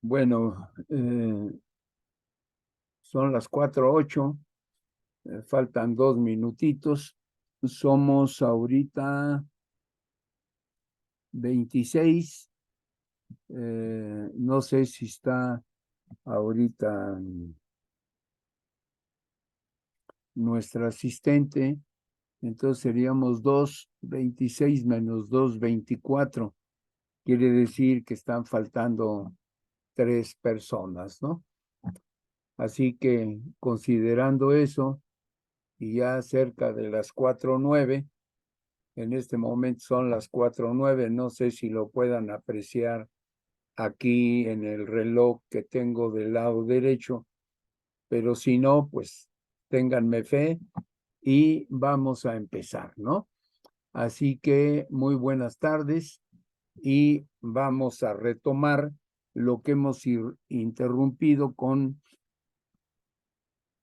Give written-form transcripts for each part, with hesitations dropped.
Bueno, son las 4:08, faltan 2 minutitos. Somos ahorita 26. No sé si está ahorita nuestra asistente. Entonces seríamos 2:26 menos 2:24. Quiere decir que están faltando 3 personas, ¿no? Así que considerando eso, y ya cerca de las 4:09, en este momento son las 4:09, no sé si lo puedan apreciar aquí en el reloj que tengo del lado derecho, pero si no, pues ténganme fe y vamos a empezar, ¿no? Así que muy buenas tardes y vamos a retomar lo que hemos interrumpido con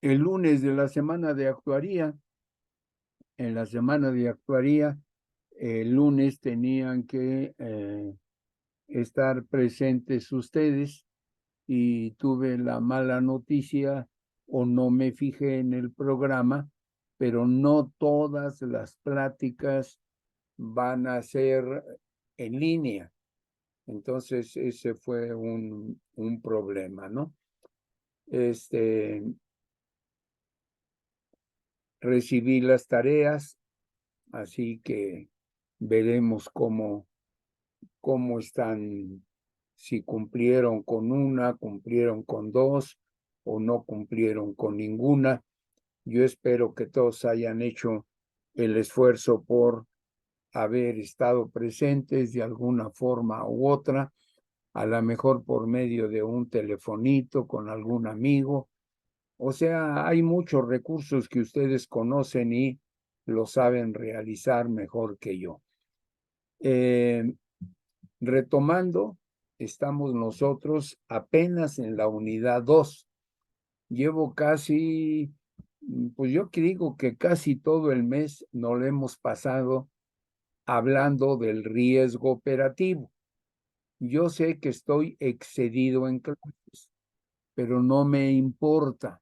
el lunes de la semana de actuaría. En la semana de actuaría, el lunes tenían que estar presentes ustedes y tuve la mala noticia o no me fijé en el programa, pero no todas las pláticas van a ser en línea. Entonces ese fue un problema, ¿no? Recibí las tareas, así que veremos cómo están, si cumplieron con una, cumplieron con dos o no cumplieron con ninguna. Yo espero que todos hayan hecho el esfuerzo por haber estado presentes de alguna forma u otra, a lo mejor por medio de un telefonito con algún amigo. O sea, hay muchos recursos que ustedes conocen y lo saben realizar mejor que yo. Retomando, estamos nosotros apenas en la unidad 2. Llevo casi, pues yo que digo que casi todo el mes nos lo hemos pasado hablando del riesgo operativo. Yo sé que estoy excedido en clases, pero no me importa.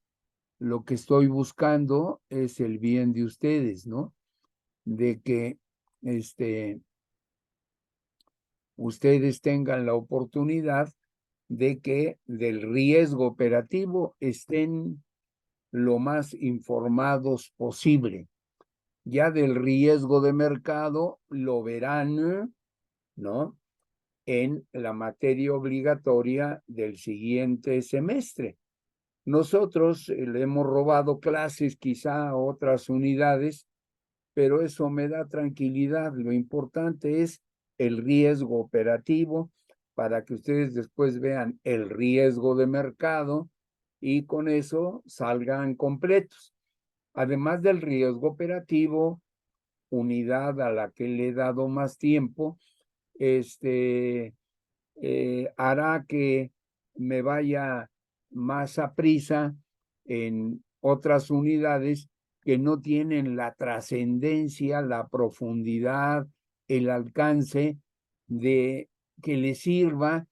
Lo que estoy buscando es el bien de ustedes, ¿no? De que ustedes tengan la oportunidad de que del riesgo operativo estén lo más informados posible. Ya del riesgo de mercado lo verán, ¿no? En la materia obligatoria del siguiente semestre. Nosotros le hemos robado clases quizá a otras unidades, pero eso me da tranquilidad. Lo importante es el riesgo operativo para que ustedes después vean el riesgo de mercado y con eso salgan completos. Además del riesgo operativo, unidad a la que le he dado más tiempo, hará que me vaya más a prisa en otras unidades que no tienen la trascendencia, la profundidad, el alcance de que les sirva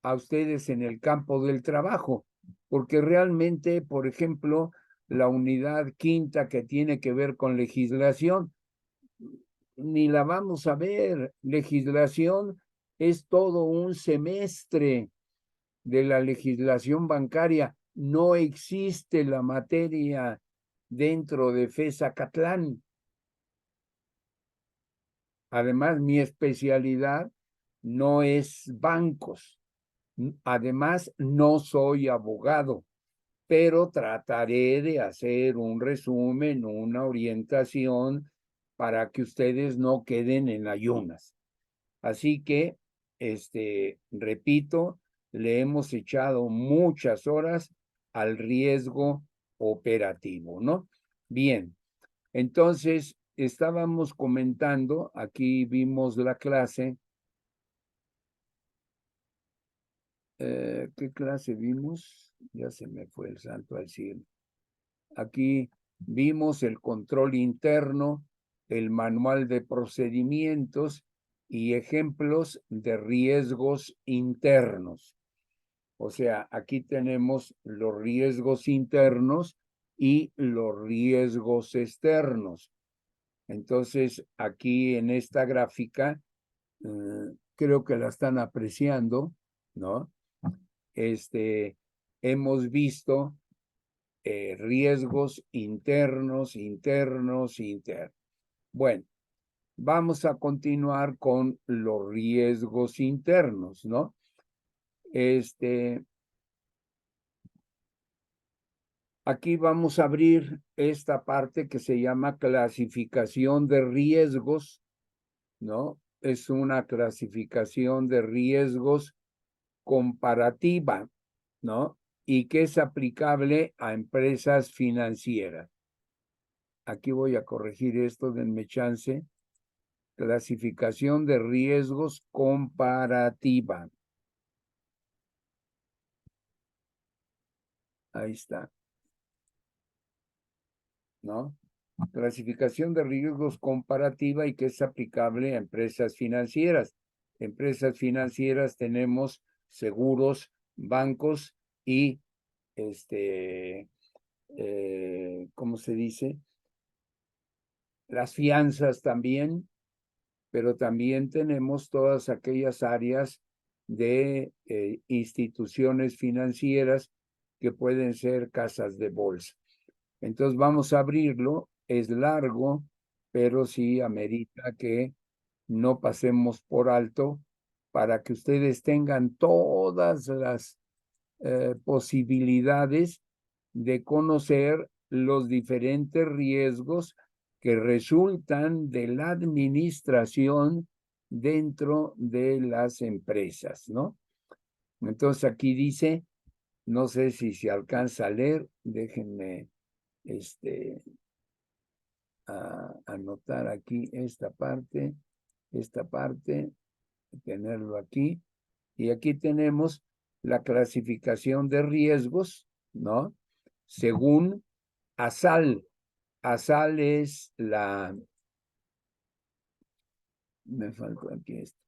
a ustedes en el campo del trabajo, porque realmente, por ejemplo, la unidad quinta que tiene que ver con legislación, ni la vamos a ver. Legislación es todo un semestre de la legislación bancaria. No existe la materia dentro de FESA-Catlán. Además, mi especialidad no es bancos. Además, no soy abogado, pero trataré de hacer un resumen, una orientación para que ustedes no queden en ayunas. Así que, repito, le hemos echado muchas horas al riesgo operativo, ¿no? Bien, entonces estábamos comentando, aquí vimos la clase. ¿Qué clase vimos? Ya se me fue el santo al cielo. Aquí vimos el control interno, el manual de procedimientos y ejemplos de riesgos internos. O sea, aquí tenemos los riesgos internos y los riesgos externos. Entonces, aquí en esta gráfica, creo que la están apreciando, ¿no? Hemos visto riesgos internos. Bueno, vamos a continuar con los riesgos internos, ¿no? Aquí vamos a abrir esta parte que se llama clasificación de riesgos, ¿no? Es una clasificación de riesgos comparativa, ¿no? Y que es aplicable a empresas financieras. Aquí voy a corregir esto, denme chance. Clasificación de riesgos comparativa. Ahí está, ¿no? Clasificación de riesgos comparativa y que es aplicable a empresas financieras. Empresas financieras tenemos seguros, bancos y ¿cómo se dice? Las fianzas también, pero también tenemos todas aquellas áreas de instituciones financieras que pueden ser casas de bolsa. Entonces vamos a abrirlo, es largo, pero sí amerita que no pasemos por alto para que ustedes tengan todas las posibilidades de conocer los diferentes riesgos que resultan de la administración dentro de las empresas, ¿no? Entonces aquí dice, no sé si se alcanza a leer, déjenme anotar aquí esta parte, tenerlo aquí, y aquí tenemos la clasificación de riesgos, ¿no? Según ASAL. ASAL es me faltó aquí esto.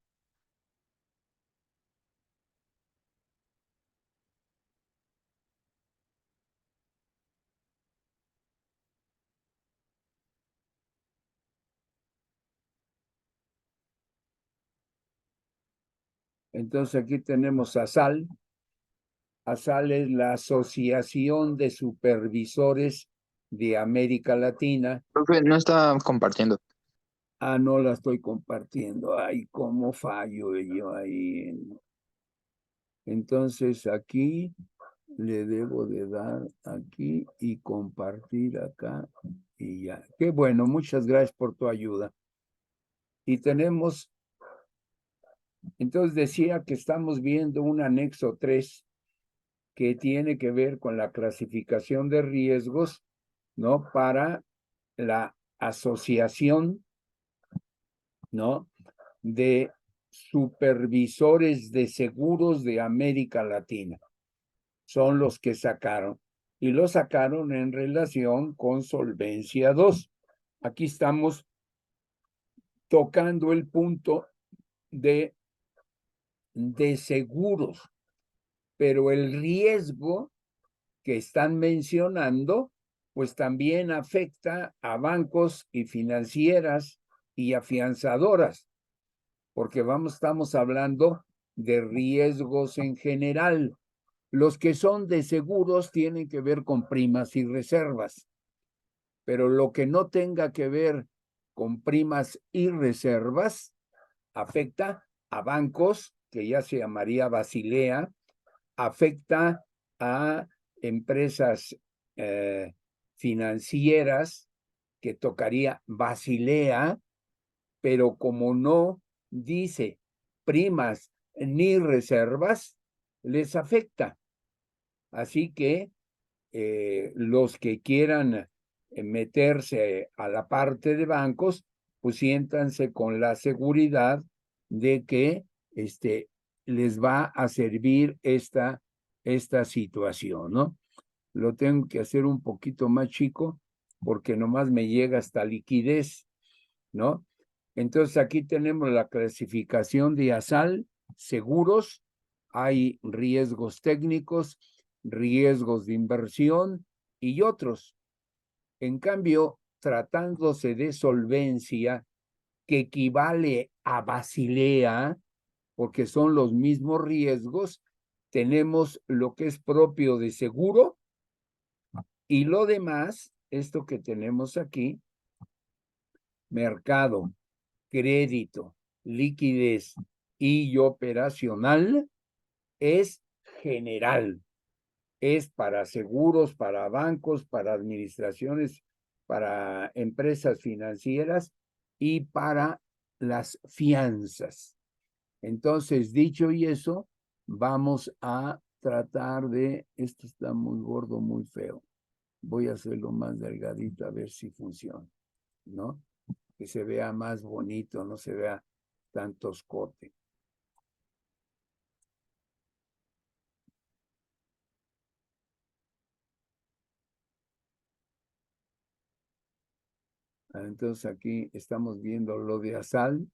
Entonces aquí tenemos ASAL. ASAL es la Asociación de Supervisores de América Latina. Profe, no está compartiendo. No la estoy compartiendo. Ay, cómo fallo yo ahí. Entonces aquí le debo de dar aquí y compartir acá y ya. Qué bueno, muchas gracias por tu ayuda. Y tenemos, entonces decía que estamos viendo un anexo 3 que tiene que ver con la clasificación de riesgos, ¿no? Para la asociación, ¿no? De supervisores de seguros de América Latina. Son los que sacaron. Y lo sacaron en relación con Solvencia 2. Aquí estamos tocando el punto de seguros, pero el riesgo que están mencionando, pues también afecta a bancos y financieras y afianzadoras, porque estamos hablando de riesgos en general. Los que son de seguros tienen que ver con primas y reservas, pero lo que no tenga que ver con primas y reservas afecta a bancos, que ya se llamaría Basilea, afecta a empresas financieras, que tocaría Basilea, pero como no dice primas ni reservas, les afecta. Así que los que quieran meterse a la parte de bancos, pues siéntanse con la seguridad de que les va a servir esta situación, ¿no? Lo tengo que hacer un poquito más chico porque nomás me llega hasta liquidez, ¿no? Entonces aquí tenemos la clasificación de ASAL, seguros, hay riesgos técnicos, riesgos de inversión y otros. En cambio, tratándose de solvencia, que equivale a Basilea, porque son los mismos riesgos, tenemos lo que es propio de seguro y lo demás, esto que tenemos aquí, mercado, crédito, liquidez y operacional, es general. Es para seguros, para bancos, para administraciones, para empresas financieras y para las fianzas. Entonces, dicho y eso, vamos a tratar de, esto está muy gordo, muy feo. Voy a hacerlo más delgadito a ver si funciona, ¿no? Que se vea más bonito, no se vea tan toscote. Entonces aquí estamos viendo lo de ASAL.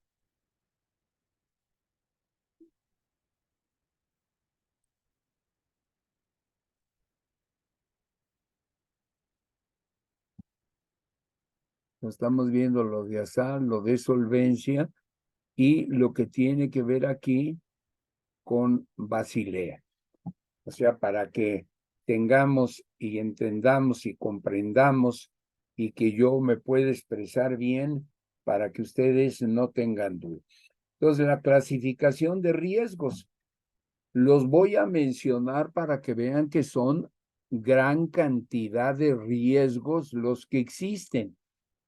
Estamos viendo lo de ASAL, lo de solvencia y lo que tiene que ver aquí con Basilea. O sea, para que tengamos y entendamos y comprendamos y que yo me pueda expresar bien para que ustedes no tengan dudas. Entonces, la clasificación de riesgos, los voy a mencionar para que vean que son gran cantidad de riesgos los que existen.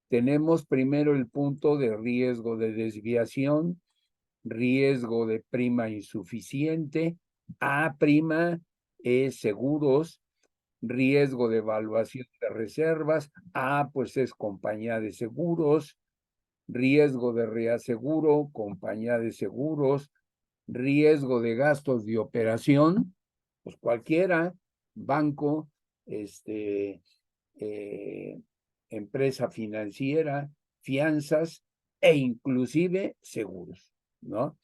Tenemos primero el punto de riesgo de desviación, riesgo de prima insuficiente, A prima es seguros, riesgo de evaluación de reservas, A pues es compañía de seguros, riesgo de reaseguro, compañía de seguros, riesgo de gastos de operación, pues cualquiera, banco, empresa financiera, fianzas e inclusive seguros, ¿no?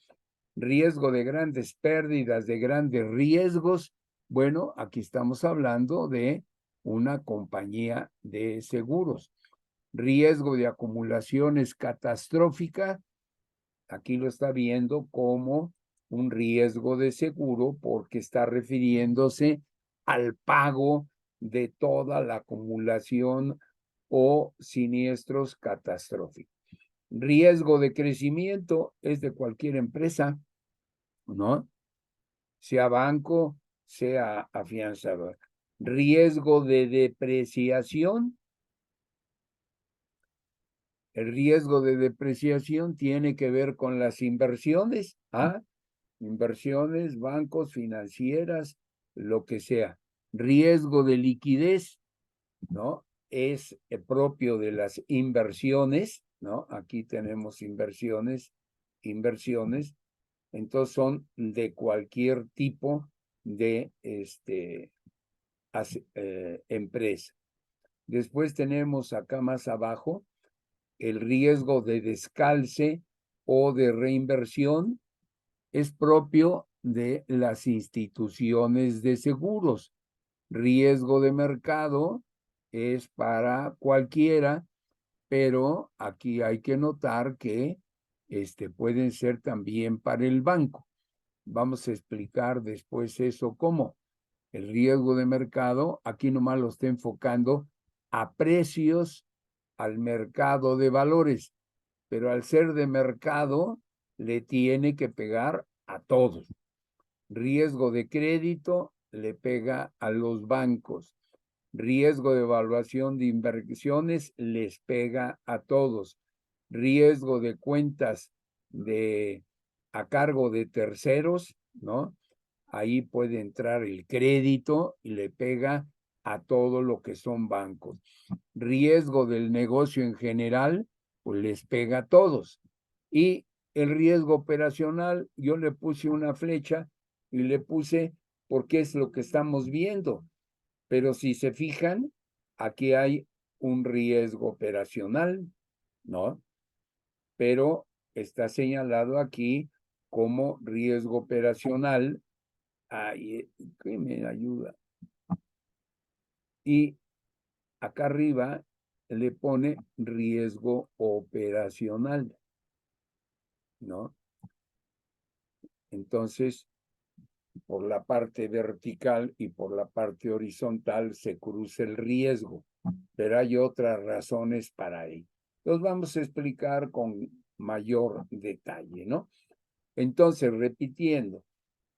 Riesgo de grandes pérdidas, de grandes riesgos. Bueno, aquí estamos hablando de una compañía de seguros. Riesgo de acumulaciones catastrófica, aquí lo está viendo como un riesgo de seguro porque está refiriéndose al pago de toda la acumulación o siniestros catastróficos. Riesgo de crecimiento es de cualquier empresa, ¿no? Sea banco, sea afianzador. Riesgo de depreciación. El riesgo de depreciación tiene que ver con las inversiones, inversiones, bancos, financieras, lo que sea. Riesgo de liquidez, ¿no? Es propio de las inversiones, ¿no? Aquí tenemos inversiones, entonces son de cualquier tipo de empresa. Después tenemos acá más abajo el riesgo de descalce o de reinversión, es propio de las instituciones de seguros. Riesgo de mercado es para cualquiera, pero aquí hay que notar que pueden ser también para el banco. Vamos a explicar después eso cómo. El riesgo de mercado, aquí nomás lo está enfocando a precios, al mercado de valores, pero al ser de mercado le tiene que pegar a todos. Riesgo de crédito le pega a los bancos. Riesgo de evaluación de inversiones les pega a todos. Riesgo de cuentas a cargo de terceros, ¿no? Ahí puede entrar el crédito y le pega a todo lo que son bancos. Riesgo del negocio en general, pues les pega a todos. Y el riesgo operacional, yo le puse una flecha y le puse porque es lo que estamos viendo. Pero si se fijan, aquí hay un riesgo operacional, ¿no? Pero está señalado aquí como riesgo operacional Ay, ¿qué me ayuda? Y acá arriba le pone riesgo operacional, ¿no? Entonces, por la parte vertical y por la parte horizontal se cruza el riesgo, pero hay otras razones para ello. Los vamos a explicar con mayor detalle, ¿no? Entonces, repitiendo,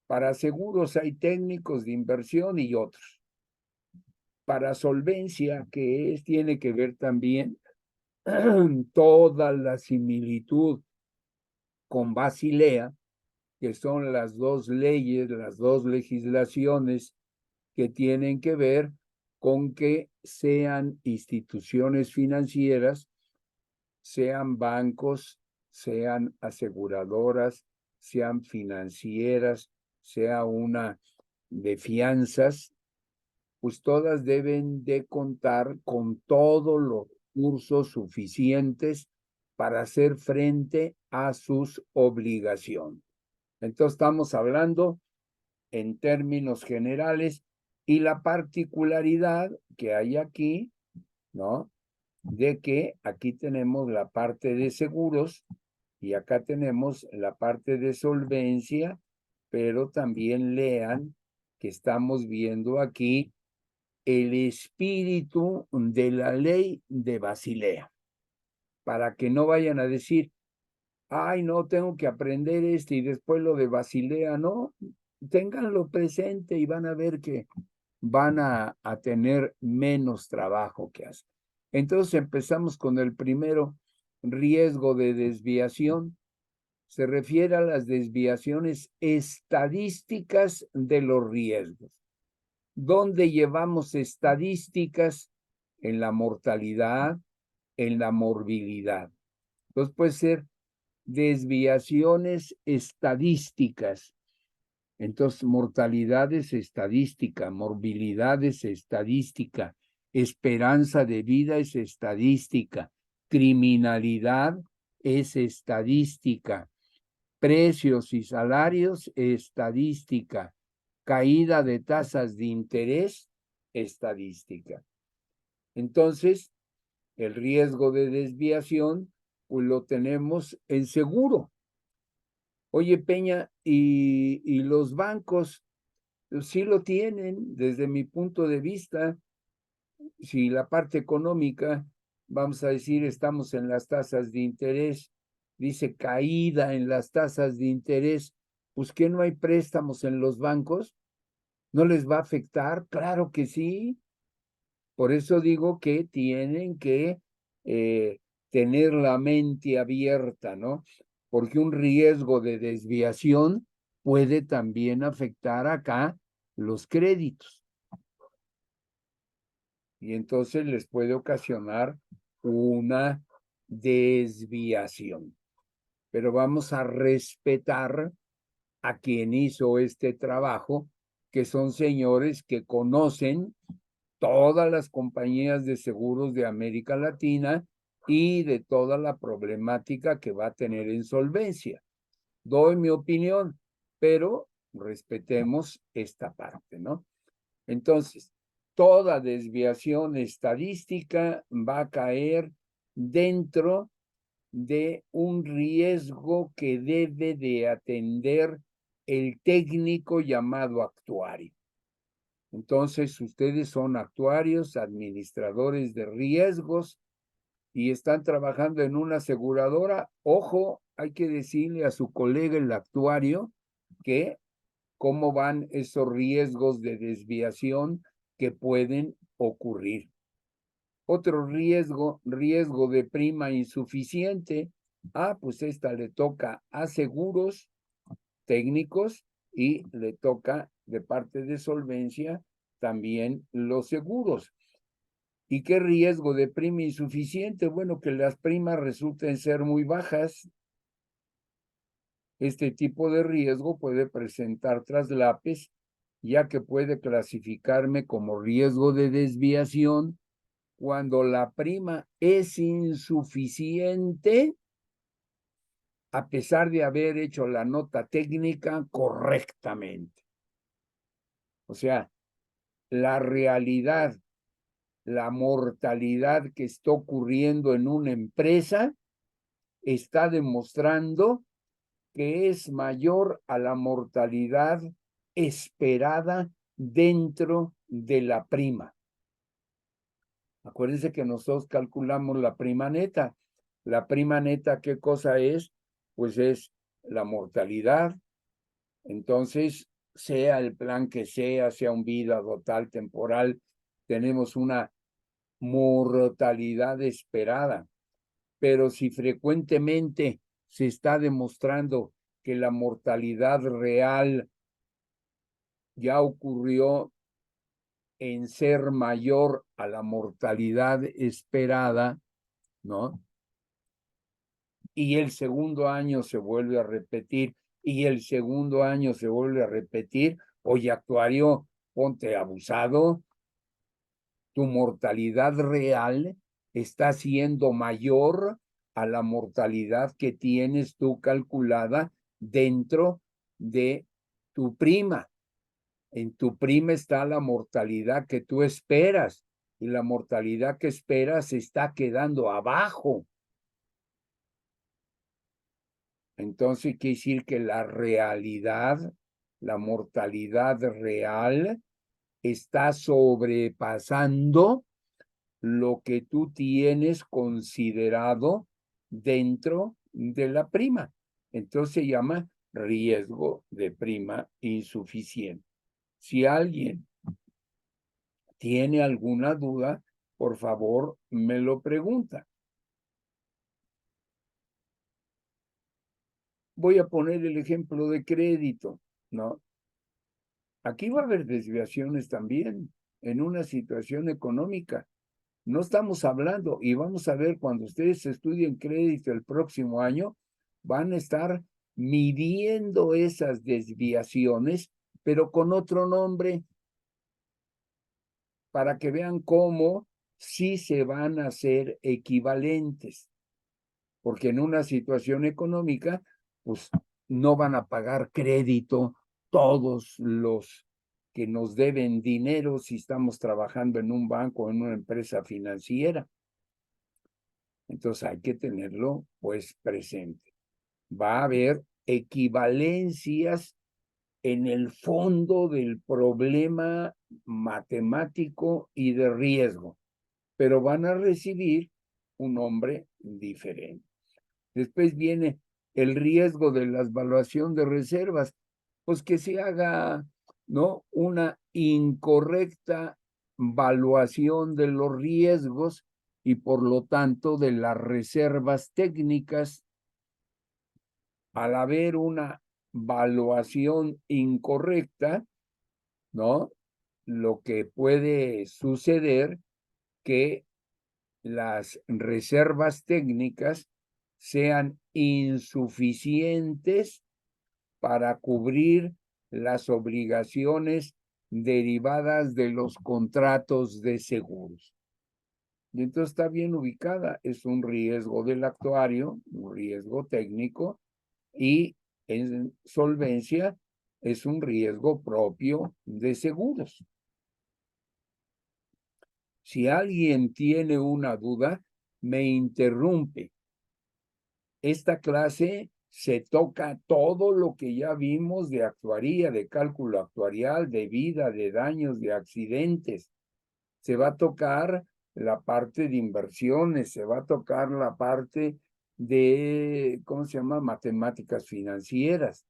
para seguros hay técnicos de inversión y otros. Para solvencia, que es, tiene que ver también toda la similitud con Basilea, que son las dos leyes, las dos legislaciones que tienen que ver con que sean instituciones financieras, sean bancos, sean aseguradoras, sean financieras, sea una de fianzas, pues todas deben de contar con todos los recursos suficientes para hacer frente a sus obligaciones. Entonces estamos hablando en términos generales y la particularidad que hay aquí, ¿no? De que aquí tenemos la parte de seguros y acá tenemos la parte de solvencia, pero también lean que estamos viendo aquí el espíritu de la ley de Basilea, para que no vayan a decir, ay, no, tengo que aprender y después lo de Basilea, no, ténganlo presente y van a ver que van a tener menos trabajo que hacer. Entonces empezamos con el primero, riesgo de desviación. Se refiere a las desviaciones estadísticas de los riesgos. ¿Dónde llevamos estadísticas? En la mortalidad, en la morbilidad. Entonces puede ser desviaciones estadísticas. Entonces, mortalidad es estadística, morbilidad es estadística, esperanza de vida es estadística, criminalidad es estadística, precios y salarios estadística, caída de tasas de interés estadística. Entonces, el riesgo de desviación, pues lo tenemos en seguro. Oye, Peña, y los bancos sí lo tienen desde mi punto de vista. Si la parte económica, vamos a decir, estamos en las tasas de interés, dice caída en las tasas de interés, pues que no hay préstamos en los bancos, ¿no les va a afectar? Claro que sí. Por eso digo que tienen que tener la mente abierta, ¿no? Porque un riesgo de desviación puede también afectar acá los créditos. Y entonces les puede ocasionar una desviación. Pero vamos a respetar a quien hizo este trabajo, que son señores que conocen todas las compañías de seguros de América Latina y de toda la problemática que va a tener en solvencia. Doy mi opinión, pero respetemos esta parte, ¿no? Entonces, toda desviación estadística va a caer dentro de un riesgo que debe de atender el técnico llamado actuario. Entonces, ustedes son actuarios, administradores de riesgos y están trabajando en una aseguradora. Ojo, hay que decirle a su colega el actuario que cómo van esos riesgos de desviación que pueden ocurrir. Otro riesgo de prima insuficiente. Pues esta le toca a seguros técnicos y le toca de parte de solvencia también los seguros. ¿Y qué riesgo de prima insuficiente? Bueno, que las primas resulten ser muy bajas. Este tipo de riesgo puede presentar traslapes, ya que puede clasificarme como riesgo de desviación cuando la prima es insuficiente, a pesar de haber hecho la nota técnica correctamente. O sea, la realidad, la mortalidad que está ocurriendo en una empresa está demostrando que es mayor a la mortalidad esperada dentro de la prima. Acuérdense que nosotros calculamos la prima neta. La prima neta, ¿qué cosa es? Pues es la mortalidad. Entonces, sea el plan que sea un vida total, temporal, tenemos una mortalidad esperada. Pero si frecuentemente se está demostrando que la mortalidad real ya ocurrió en ser mayor a la mortalidad esperada, ¿no? Y el segundo año se vuelve a repetir, y el segundo año se vuelve a repetir, oye, actuario, ponte abusado, tu mortalidad real está siendo mayor a la mortalidad que tienes tú calculada dentro de tu prima. En tu prima está la mortalidad que tú esperas y la mortalidad que esperas se está quedando abajo. Entonces quiere decir que la realidad, la mortalidad real está sobrepasando lo que tú tienes considerado dentro de la prima. Entonces se llama riesgo de prima insuficiente. Si alguien tiene alguna duda, por favor, me lo pregunta. Voy a poner el ejemplo de crédito, ¿no? Aquí va a haber desviaciones también en una situación económica. No estamos hablando, y vamos a ver cuando ustedes estudien crédito el próximo año, van a estar midiendo esas desviaciones, pero con otro nombre, para que vean cómo sí se van a hacer equivalentes, porque en una situación económica, pues no van a pagar crédito todos los que nos deben dinero si estamos trabajando en un banco o en una empresa financiera. Entonces hay que tenerlo pues presente. Va a haber equivalencias en el fondo del problema matemático y de riesgo, pero van a recibir un nombre diferente. Después viene el riesgo de la evaluación de reservas, pues que se haga, ¿no?, una incorrecta evaluación de los riesgos y por lo tanto de las reservas técnicas. Al haber una evaluación incorrecta, ¿no?, lo que puede suceder que las reservas técnicas sean insuficientes para cubrir las obligaciones derivadas de los contratos de seguros. Y entonces está bien ubicada, es un riesgo del actuario, un riesgo técnico, y en solvencia es un riesgo propio de seguros. Si alguien tiene una duda, me interrumpe. Esta clase se toca todo lo que ya vimos de actuaría, de cálculo actuarial, de vida, de daños, de accidentes. Se va a tocar la parte de inversiones, se va a tocar la parte de, ¿cómo se llama?, matemáticas financieras.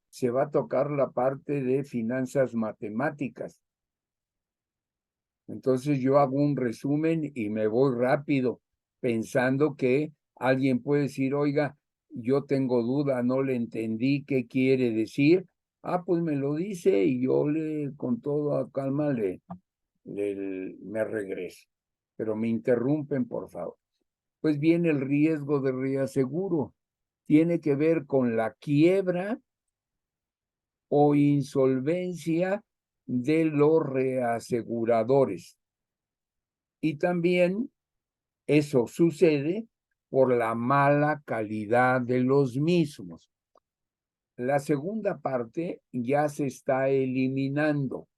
Se va a tocar la parte de finanzas matemáticas. Entonces yo hago un resumen y me voy rápido, pensando que alguien puede decir, oiga, yo tengo duda, no le entendí qué quiere decir. Ah, pues me lo dice y yo con toda calma me regreso. Pero me interrumpen, por favor. Pues viene el riesgo de reaseguro. Tiene que ver con la quiebra o insolvencia de los reaseguradores. Y también eso sucede por la mala calidad de los mismos. La segunda parte ya se está eliminando.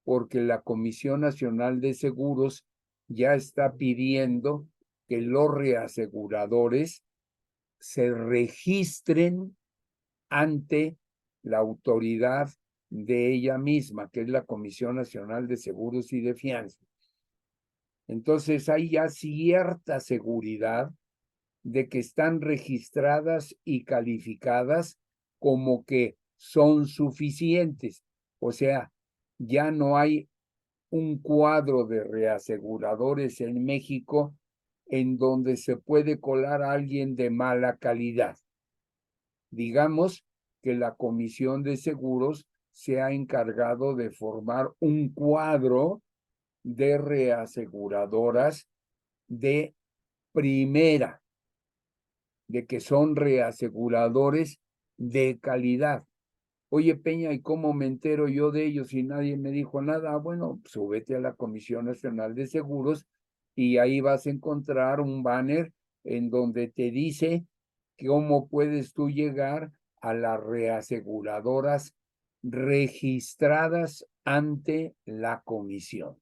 porque la Comisión Nacional de Seguros ya está pidiendo que los reaseguradores se registren ante la autoridad de ella misma, que es la Comisión Nacional de Seguros y de Fianzas. Entonces hay ya cierta seguridad de que están registradas y calificadas como que son suficientes. O sea, ya no hay un cuadro de reaseguradores en México en donde se puede colar a alguien de mala calidad. Digamos que la Comisión de Seguros se ha encargado de formar un cuadro de reaseguradoras de primera, de que son reaseguradores de calidad. Oye, Peña, ¿y cómo me entero yo de ellos y nadie me dijo nada? Bueno, súbete a la Comisión Nacional de Seguros y ahí vas a encontrar un banner en donde te dice cómo puedes tú llegar a las reaseguradoras registradas ante la comisión.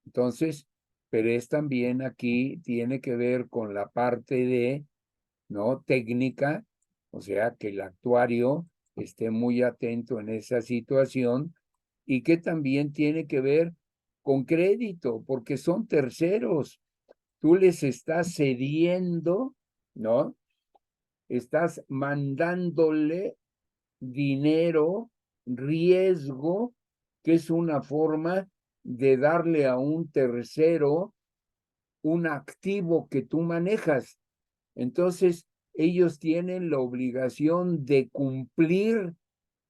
Entonces, pero es también aquí, tiene que ver con la parte de, ¿no? Técnica, o sea, que el actuario esté muy atento en esa situación y que también tiene que ver con crédito, porque son terceros. Tú les estás cediendo, ¿no? Estás mandándole dinero, riesgo, que es una forma de darle a un tercero un activo que tú manejas. Entonces, ellos tienen la obligación de cumplir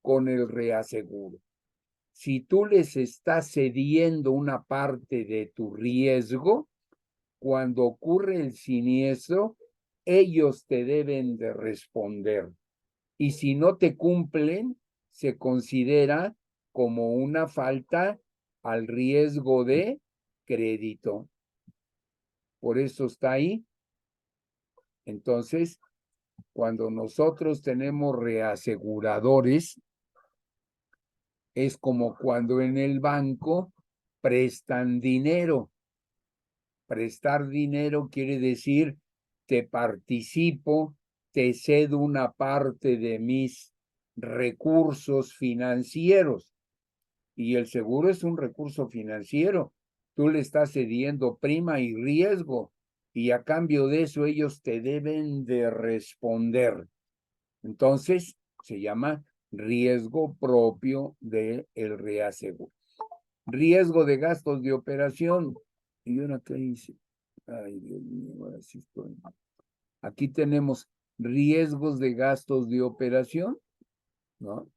con el reaseguro. Si tú les estás cediendo una parte de tu riesgo, cuando ocurre el siniestro, ellos te deben de responder. Y si no te cumplen, se considera como una falta al riesgo de crédito. Por eso está ahí. Entonces, cuando nosotros tenemos reaseguradores, es como cuando en el banco prestan dinero. Prestar dinero quiere decir, te participo, te cedo una parte de mis recursos financieros. Y el seguro es un recurso financiero. Tú le estás cediendo prima y riesgo. Y a cambio de eso ellos te deben de responder. Entonces, se llama riesgo propio del reaseguro. Riesgo de gastos de operación. ¿Y ahora qué hice? Ay, Dios mío, ahora sí estoy. Aquí tenemos riesgos de gastos de operación, ¿no?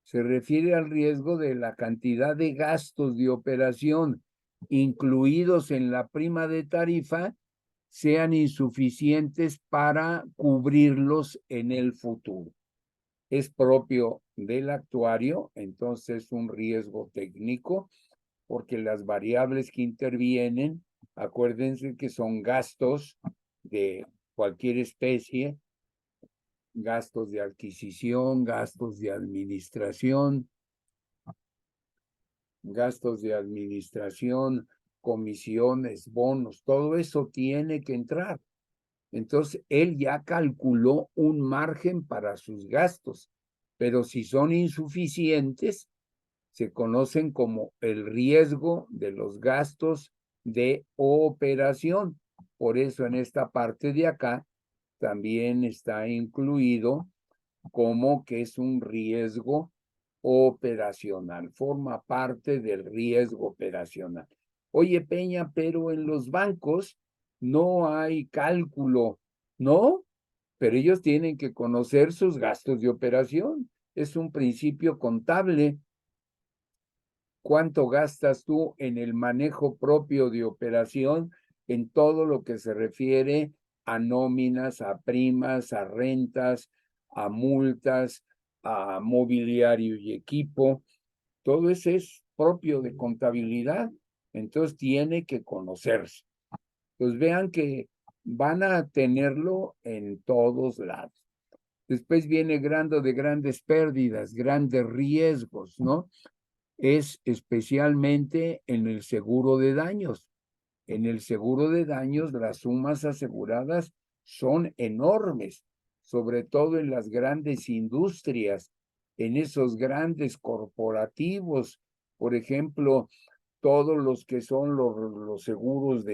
Se refiere al riesgo de la cantidad de gastos de operación incluidos en la prima de tarifa sean insuficientes para cubrirlos en el futuro. Es propio del actuario, entonces un riesgo técnico, porque las variables que intervienen, acuérdense que son gastos de cualquier especie, gastos de adquisición, gastos de administración, comisiones, bonos, todo eso tiene que entrar. Entonces, él ya calculó un margen para sus gastos, pero si son insuficientes, se conocen como el riesgo de los gastos de operación. Por eso en esta parte de acá también está incluido como que es un riesgo operacional, forma parte del riesgo operacional. Oye, Peña, pero en los bancos no hay cálculo, ¿no? Pero ellos tienen que conocer sus gastos de operación. Es un principio contable. ¿Cuánto gastas tú en el manejo propio de operación en todo lo que se refiere a nóminas, a primas, a rentas, a multas, a mobiliario y equipo? Todo eso es propio de contabilidad, entonces tiene que conocerse. Pues vean que van a tenerlo en todos lados. Después viene grado de grandes pérdidas, grandes riesgos, ¿no? Es especialmente en el seguro de daños. En el seguro de daños, las sumas aseguradas son enormes, sobre todo en las grandes industrias, en esos grandes corporativos. Por ejemplo, todos los que son los seguros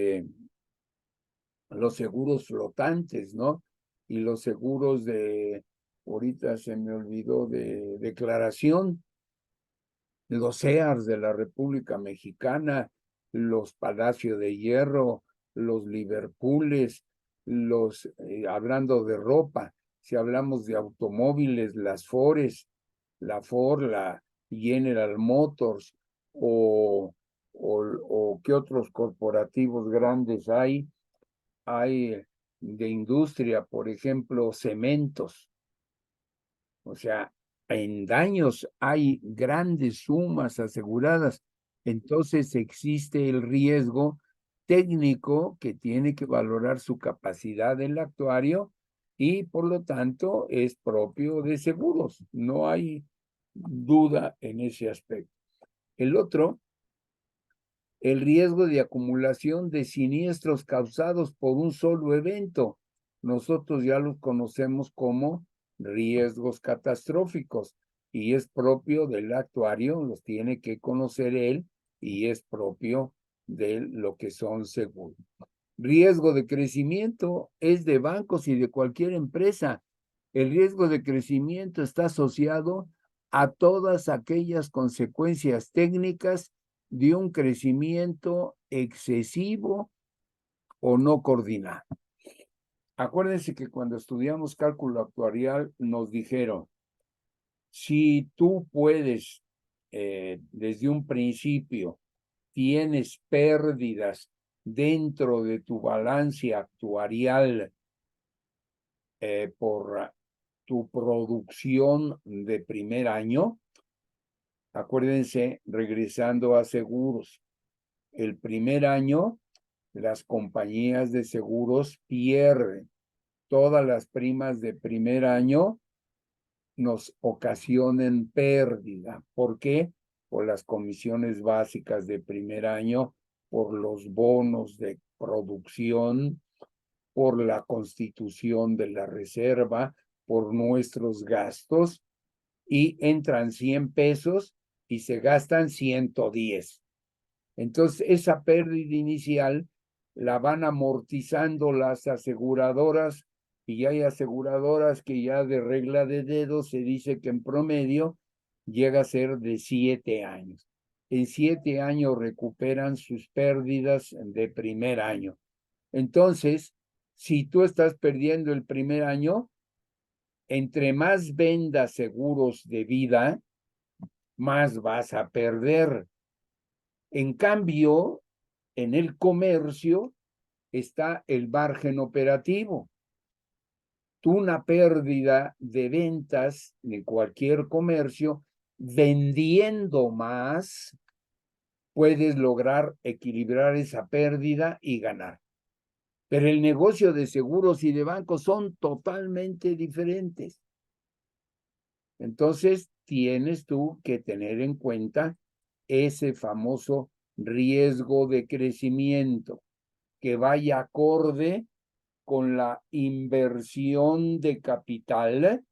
los seguros flotantes, ¿no? Y los seguros ahorita se me olvidó, de declaración, los SEARS de la República Mexicana, los Palacio de Hierro, los Liverpooles, hablando de ropa, si hablamos de automóviles, las Fores, la Ford, la General Motors, o qué otros corporativos grandes hay de industria, por ejemplo, cementos. O sea, en daños hay grandes sumas aseguradas. Entonces existe el riesgo técnico que tiene que valorar su capacidad el actuario y por lo tanto es propio de seguros. No hay duda en ese aspecto. El otro, el riesgo de acumulación de siniestros causados por un solo evento. Nosotros ya los conocemos como riesgos catastróficos y es propio del actuario, los tiene que conocer él y es propio de lo que son seguros. Riesgo de crecimiento es de bancos y de cualquier empresa. El riesgo de crecimiento está asociado a todas aquellas consecuencias técnicas de un crecimiento excesivo o no coordinado. Acuérdense que cuando estudiamos cálculo actuarial nos dijeron, si tú puedes, desde un principio, tienes pérdidas dentro de tu balance actuarial por tu producción de primer año, acuérdense, regresando a seguros, el primer año las compañías de seguros pierden todas las primas de primer año, nos ocasionan pérdida. ¿Por qué? Por las comisiones básicas de primer año, por los bonos de producción, por la constitución de la reserva, por nuestros gastos, y entran 100 pesos y se gastan 110. Entonces, esa pérdida inicial la van amortizando las aseguradoras, y hay aseguradoras que ya de regla de dedo se dice que en promedio llega a ser de 7 años. En 7 años recuperan sus pérdidas de primer año. Entonces, si tú estás perdiendo el primer año, entre más vendas seguros de vida, más vas a perder. En cambio, en el comercio está el margen operativo. Tú una pérdida de ventas de cualquier comercio, vendiendo más, puedes lograr equilibrar esa pérdida y ganar. Pero el negocio de seguros y de bancos son totalmente diferentes. Entonces, tienes tú que tener en cuenta ese famoso riesgo de crecimiento que vaya acorde con la inversión de capital.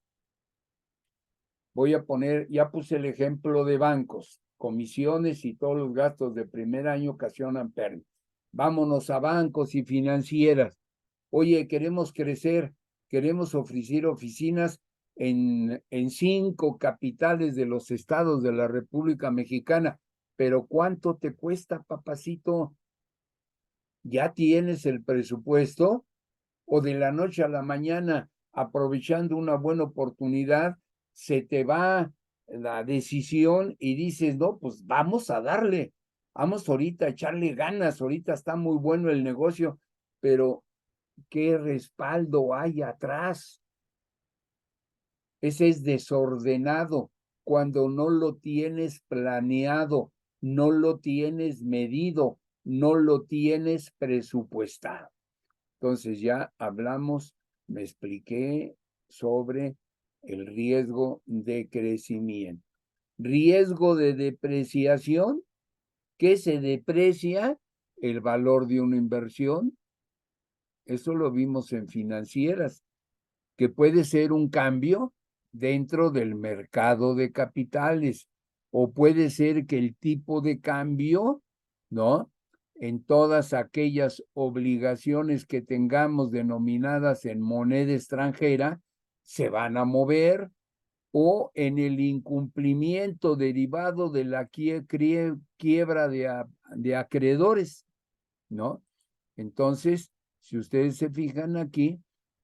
Voy a poner, ya puse el ejemplo de bancos, comisiones y todos los gastos de primer año ocasionan pérdidas. Vámonos a bancos y financieras. Oye, queremos crecer, queremos ofrecer oficinas en 5 capitales de los estados de la República Mexicana, pero ¿cuánto te cuesta, papacito? ¿Ya tienes el presupuesto? ¿O de la noche a la mañana, aprovechando una buena oportunidad, se te va la decisión y dices, no, pues vamos a darle, vamos ahorita a echarle ganas, ahorita está muy bueno el negocio, pero ¿qué respaldo hay atrás? Ese es desordenado cuando no lo tienes planeado, no lo tienes medido, no lo tienes presupuestado. Entonces ya hablamos, me expliqué sobre el riesgo de crecimiento. Riesgo de depreciación, ¿qué se deprecia? El valor de una inversión. Eso lo vimos en financieras, que puede ser un cambio dentro del mercado de capitales, o puede ser que el tipo de cambio, ¿no? En todas aquellas obligaciones que tengamos denominadas en moneda extranjera, se van a mover, o en el incumplimiento derivado de la quiebra de acreedores, ¿no? Entonces, si ustedes se fijan aquí,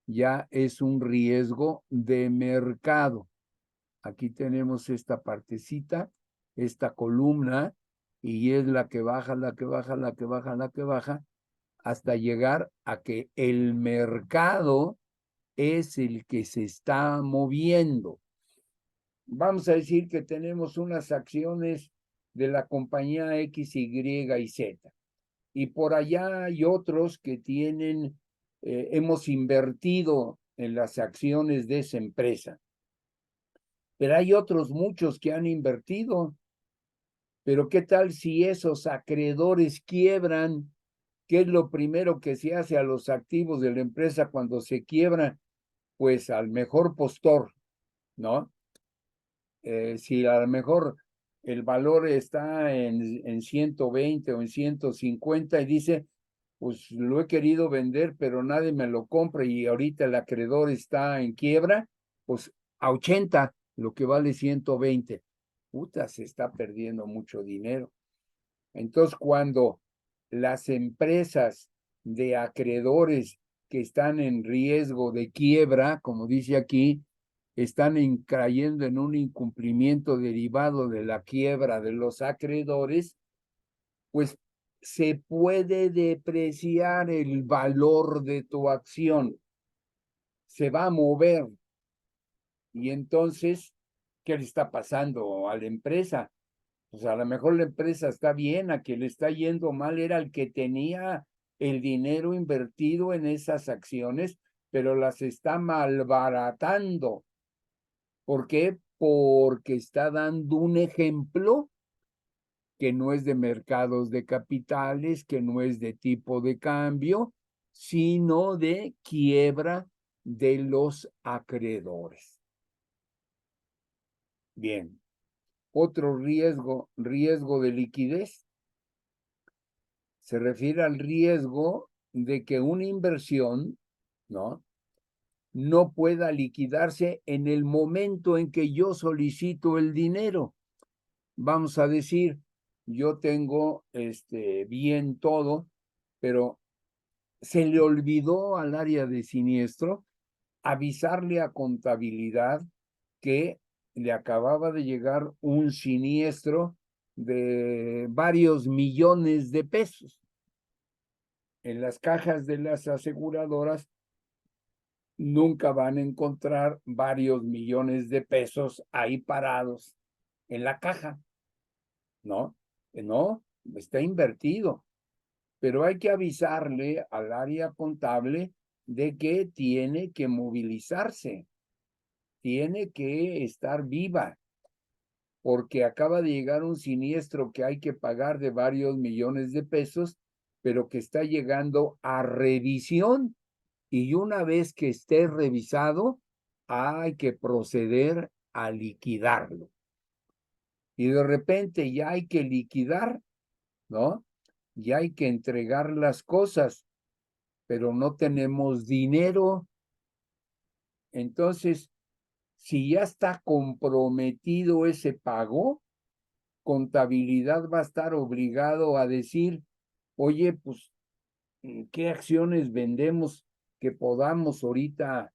ya es un riesgo de mercado. Aquí tenemos esta partecita, esta columna, y es la que baja, la que baja, la que baja, la que baja, hasta llegar a que el mercado es el que se está moviendo. Vamos a decir que tenemos unas acciones de la compañía X, Y y Z. Y por allá hay otros que tienen, hemos invertido en las acciones de esa empresa. Pero hay otros muchos que han invertido. Pero ¿qué tal si esos acreedores quiebran? ¿Qué es lo primero que se hace a los activos de la empresa cuando se quiebran? Pues al mejor postor, ¿no? Si a lo mejor el valor está en 120 o en 150 y dice, pues lo he querido vender, pero nadie me lo compra y ahorita el acreedor está en quiebra, pues a 80, lo que vale 120. Puta, se está perdiendo mucho dinero. Entonces, cuando las empresas de acreedores que están en riesgo de quiebra, como dice aquí, están cayendo en un incumplimiento derivado de la quiebra de los acreedores, pues se puede depreciar el valor de tu acción, se va a mover. Y entonces, ¿qué le está pasando a la empresa? Pues a lo mejor la empresa está bien, a quien le está yendo mal era el que tenía el dinero invertido en esas acciones, pero las está malbaratando. ¿Por qué? Porque está dando un ejemplo que no es de mercados de capitales, que no es de tipo de cambio, sino de quiebra de los acreedores. Bien. Otro riesgo, riesgo de liquidez, se refiere al riesgo de que una inversión, ¿no? No pueda liquidarse en el momento en que yo solicito el dinero. Vamos a decir, yo tengo bien todo, pero se le olvidó al área de siniestro avisarle a contabilidad que le acababa de llegar un siniestro de varios millones de pesos. En las cajas de las aseguradoras nunca van a encontrar varios millones de pesos ahí parados en la caja, ¿no? No, está invertido, pero hay que avisarle al área contable de que tiene que movilizarse, tiene que estar viva, porque acaba de llegar un siniestro que hay que pagar de varios millones de pesos, pero que está llegando a revisión. Y una vez que esté revisado, hay que proceder a liquidarlo. Y de repente ya hay que liquidar, ¿no? Ya hay que entregar las cosas, pero no tenemos dinero. Entonces, si ya está comprometido ese pago, contabilidad va a estar obligado a decir, oye, pues, ¿qué acciones vendemos que podamos ahorita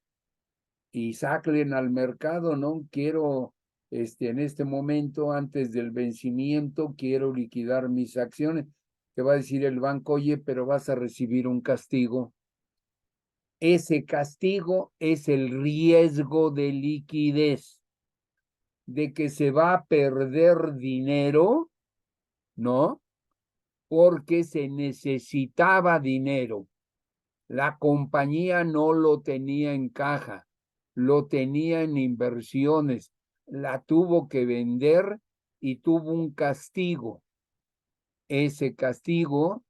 y saquen al mercado? No quiero, en este momento, antes del vencimiento, quiero liquidar mis acciones. Te va a decir el banco, oye, pero vas a recibir un castigo. Ese castigo es el riesgo de liquidez, de que se va a perder dinero, ¿no? Porque se necesitaba dinero. La compañía no lo tenía en caja. lo tenía en inversiones, la tuvo que vender y tuvo un castigo. Ese castigo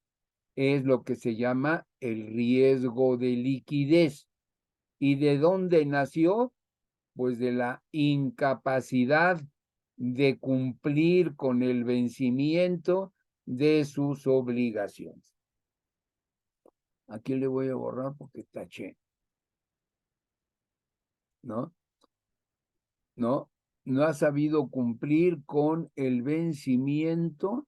es lo que se llama el riesgo de liquidez. ¿Y de dónde nació? Pues de la incapacidad de cumplir con el vencimiento de sus obligaciones. Aquí le voy a borrar porque taché. ¿No? No ha sabido cumplir con el vencimiento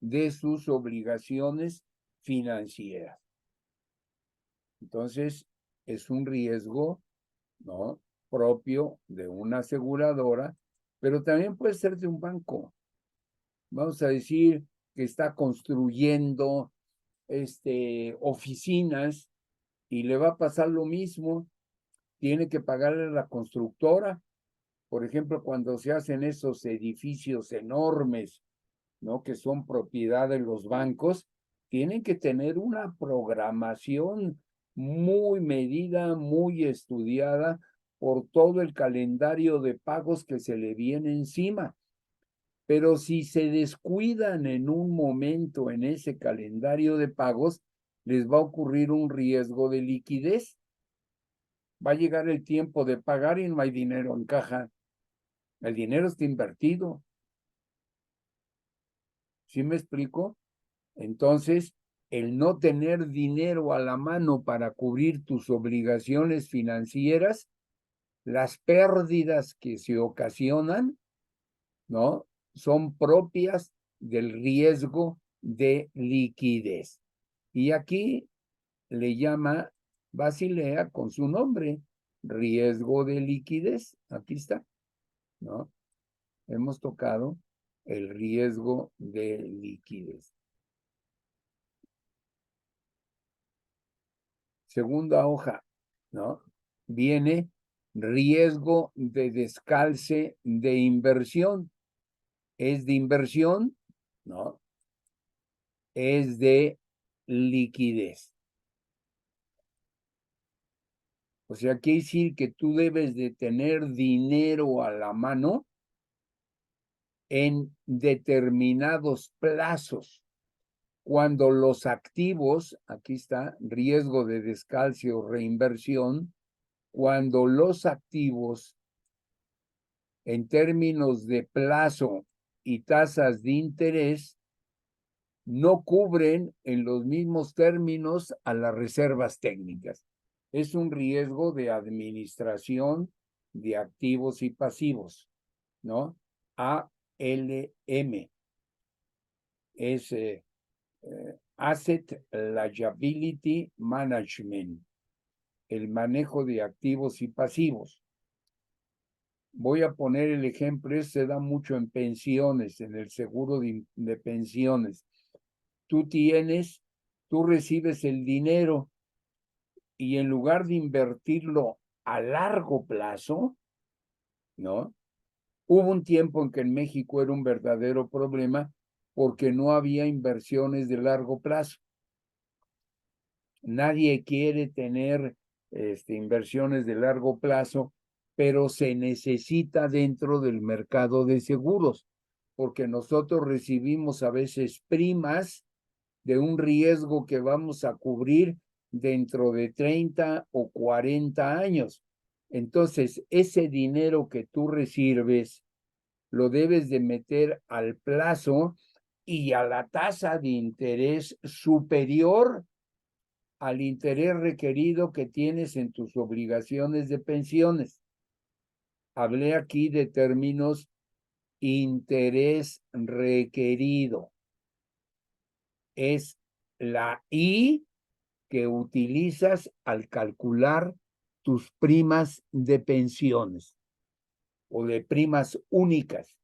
de sus obligaciones financieras. Entonces, es un riesgo, ¿no?, propio de una aseguradora, pero también puede ser de un banco. Vamos a decir que está construyendo oficinas y le va a pasar lo mismo. Tiene que pagarle a la constructora. Por ejemplo, cuando se hacen esos edificios enormes, ¿no?, que son propiedad de los bancos, tienen que tener una programación muy medida, muy estudiada por todo el calendario de pagos que se le viene encima. Pero si se descuidan en un momento en ese calendario de pagos, les va a ocurrir un riesgo de liquidez. Va a llegar el tiempo de pagar y no hay dinero en caja. El dinero está invertido. ¿Sí me explico? Entonces, el no tener dinero a la mano para cubrir tus obligaciones financieras, las pérdidas que se ocasionan, ¿no?, son propias del riesgo de liquidez. Y aquí le llama Basilea con su nombre, riesgo de liquidez. Aquí está, ¿no? Hemos tocado el riesgo de liquidez. Segunda hoja, ¿no? Viene riesgo de descalce de inversión. ¿Es de inversión? No. Es de liquidez. O sea, quiere decir que tú debes de tener dinero a la mano en determinados plazos. Cuando los activos, aquí está, riesgo de descalce o reinversión, cuando los activos en términos de plazo y tasas de interés no cubren en los mismos términos a las reservas técnicas. Es un riesgo de administración de activos y pasivos, ¿no? ALM. Es Asset Liability Management, el manejo de activos y pasivos. Voy a poner el ejemplo, se da mucho en pensiones, en el seguro de pensiones. Tú recibes el dinero y en lugar de invertirlo a largo plazo, ¿no? Hubo un tiempo en que en México era un verdadero problema porque no había inversiones de largo plazo. Nadie quiere tener inversiones de largo plazo, pero se necesita dentro del mercado de seguros, porque nosotros recibimos a veces primas de un riesgo que vamos a cubrir dentro de 30 o 40 años. Entonces, ese dinero que tú recibes lo debes de meter al plazo y a la tasa de interés superior al interés requerido que tienes en tus obligaciones de pensiones. Hablé aquí de términos interés requerido. Es la I que utilizas al calcular tus primas de pensiones o de primas únicas.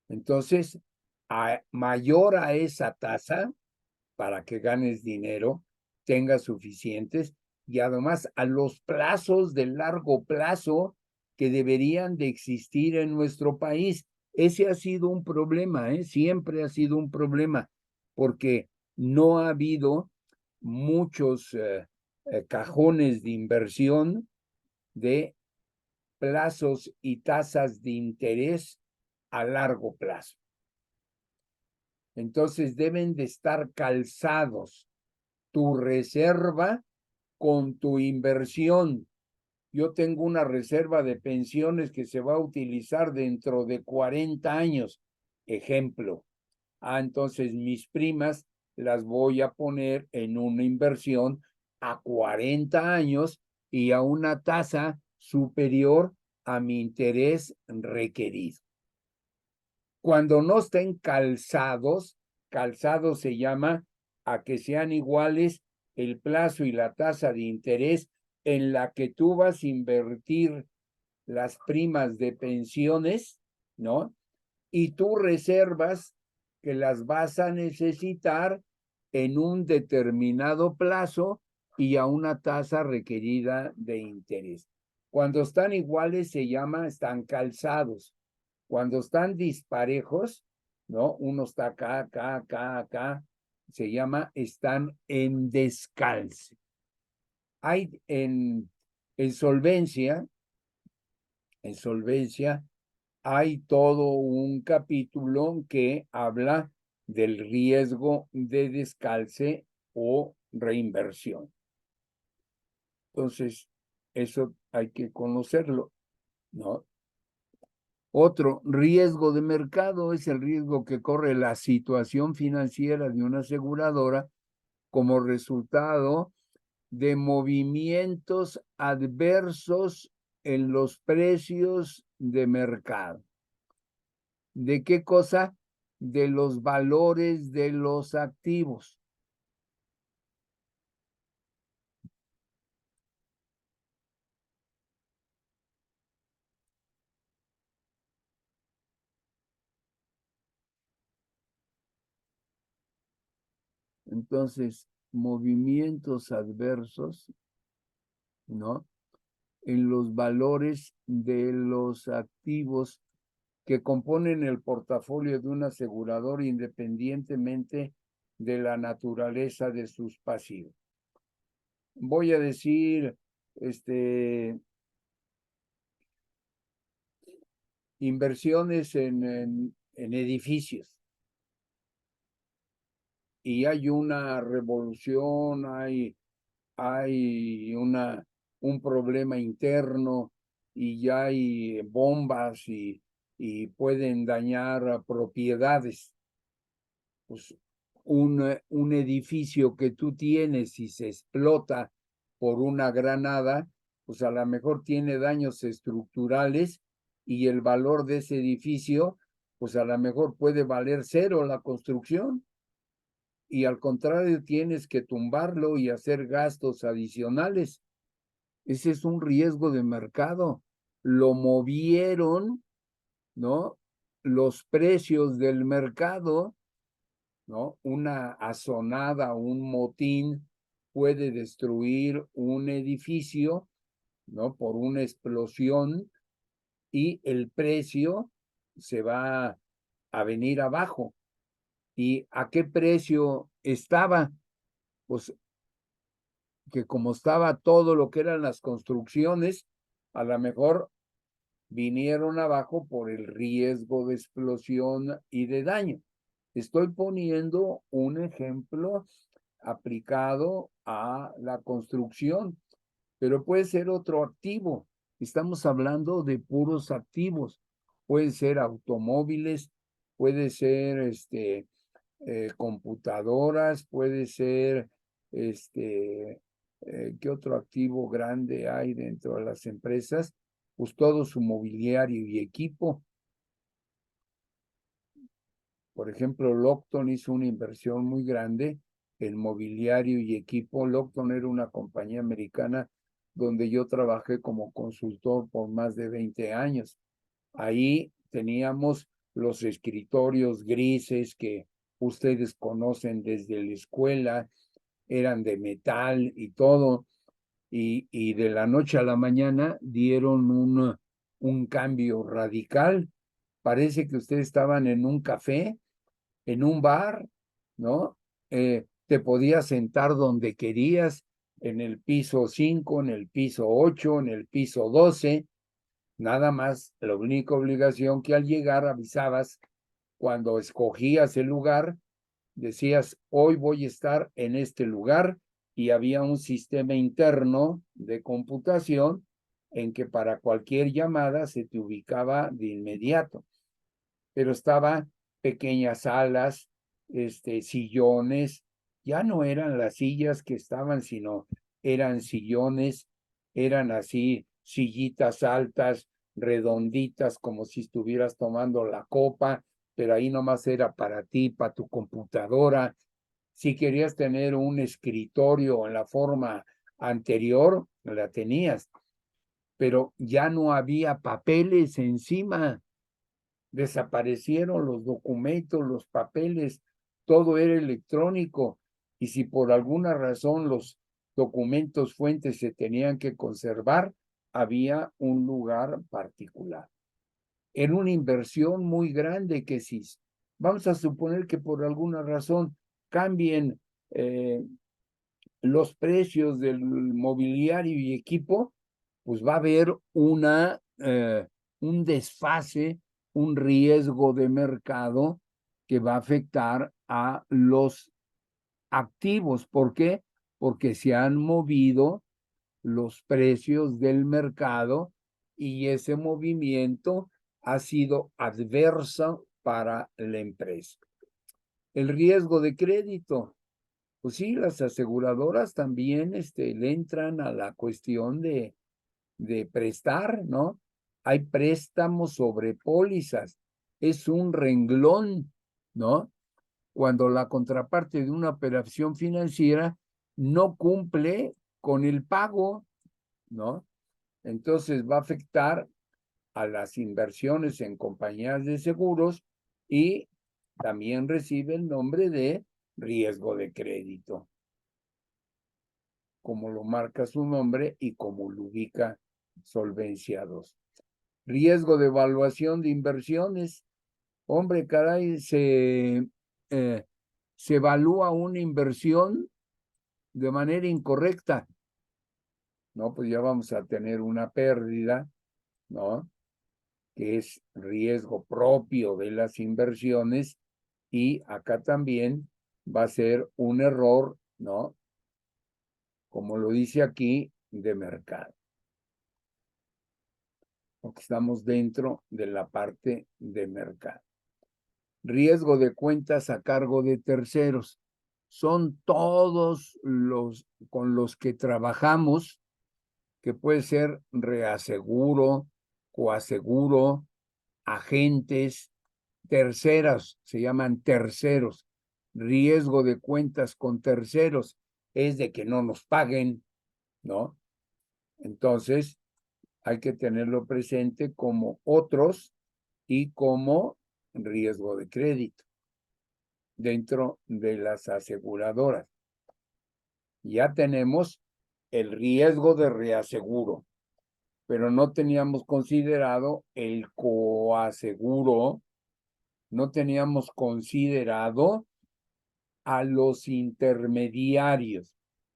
Entonces, mayor a esa tasa, para que ganes dinero, tengas suficientes, y además a los plazos de largo plazo que deberían de existir en nuestro país. Ese ha sido un problema, siempre ha sido un problema, porque no ha habido muchos cajones de inversión de plazos y tasas de interés a largo plazo. Entonces deben de estar calzados tu reserva con tu inversión. Yo tengo una reserva de pensiones que se va a utilizar dentro de 40 años. Ejemplo. Entonces mis primas las voy a poner en una inversión a 40 años y a una tasa superior a mi interés requerido. Cuando no estén calzados, calzado se llama a que sean iguales el plazo y la tasa de interés en la que tú vas a invertir las primas de pensiones, ¿no? Y tú reservas que las vas a necesitar en un determinado plazo y a una tasa requerida de interés. Cuando están iguales se llama, están calzados. Cuando están disparejos, ¿no? Uno está acá, acá, acá, acá, se llama, están en descalce. Hay en solvencia hay todo un capítulo que habla del riesgo de descalce o reinversión. Entonces, eso hay que conocerlo, ¿no? Otro riesgo de mercado es el riesgo que corre la situación financiera de una aseguradora como resultado de movimientos adversos en los precios de mercado. ¿De qué cosa? De los valores de los activos. Entonces, movimientos adversos, ¿no? En los valores de los activos que componen el portafolio de un asegurador independientemente de la naturaleza de sus pasivos. Voy a decir, inversiones en edificios. Y hay una revolución, hay un problema interno y ya hay bombas y pueden dañar propiedades. Pues un edificio que tú tienes y se explota por una granada, pues a lo mejor tiene daños estructurales y el valor de ese edificio, pues a lo mejor puede valer cero la construcción. Y al contrario, tienes que tumbarlo y hacer gastos adicionales. Ese es un riesgo de mercado. Lo movieron, ¿no? Los precios del mercado, ¿no? Una azonada, un motín puede destruir un edificio, ¿no? Por una explosión y el precio se va a venir abajo. ¿Y a qué precio estaba? Pues que como estaba todo lo que eran las construcciones, a lo mejor vinieron abajo por el riesgo de explosión y de daño. Estoy poniendo un ejemplo aplicado a la construcción, pero puede ser otro activo. Estamos hablando de puros activos. Pueden ser automóviles, puede ser computadoras, puede ser ¿qué otro activo grande hay dentro de las empresas? Pues todo su mobiliario y equipo. Por ejemplo, Lockton hizo una inversión muy grande en mobiliario y equipo. Lockton era una compañía americana donde yo trabajé como consultor por más de 20 años. Ahí teníamos los escritorios grises que ustedes conocen desde la escuela, eran de metal y todo, y de la noche a la mañana dieron un cambio radical. Parece que ustedes estaban en un café, en un bar, ¿no? Te podías sentar donde querías en el piso 5, en el piso 8, en el piso 12. Nada más, la única obligación que al llegar avisabas cuando escogías el lugar, decías, hoy voy a estar en este lugar, y había un sistema interno de computación en que para cualquier llamada se te ubicaba de inmediato. Pero estaba pequeñas salas, sillones, ya no eran las sillas que estaban, sino eran sillones, eran así sillitas altas, redonditas, como si estuvieras tomando la copa, pero ahí nomás era para ti, para tu computadora. Si querías tener un escritorio en la forma anterior, la tenías, pero ya no había papeles encima. Desaparecieron los documentos, los papeles, todo era electrónico. Y si por alguna razón los documentos fuentes se tenían que conservar, había un lugar particular. Era una inversión muy grande que si vamos a suponer que por alguna razón cambien los precios del mobiliario y equipo, pues va a haber un desfase, un riesgo de mercado que va a afectar a los activos. ¿Por qué? Porque se han movido los precios del mercado y ese movimiento ha sido adverso para la empresa. El riesgo de crédito. Pues sí, las aseguradoras también le entran a la cuestión de prestar, ¿no? Hay préstamos sobre pólizas. Es un renglón, ¿no? Cuando la contraparte de una operación financiera no cumple con el pago, ¿no? Entonces va a afectar a las inversiones en compañías de seguros y también recibe el nombre de riesgo de crédito, como lo marca su nombre y como lo ubica Solvencia 2. Riesgo de evaluación de inversiones. Hombre, caray, se evalúa una inversión de manera incorrecta, ¿no? Pues ya vamos a tener una pérdida, ¿no? Que es riesgo propio de las inversiones, y acá también va a ser un error, ¿no? Como lo dice aquí, de mercado, porque estamos dentro de la parte de mercado. Riesgo de cuentas a cargo de terceros. Son todos los con los que trabajamos, que puede ser reaseguro, coaseguro, agentes, terceras, se llaman terceros. Riesgo de cuentas con terceros es de que no nos paguen, ¿no? Entonces, hay que tenerlo presente como otros y como riesgo de crédito dentro de las aseguradoras. Ya tenemos el riesgo de reaseguro, pero no teníamos considerado el coaseguro, no teníamos considerado a los intermediarios.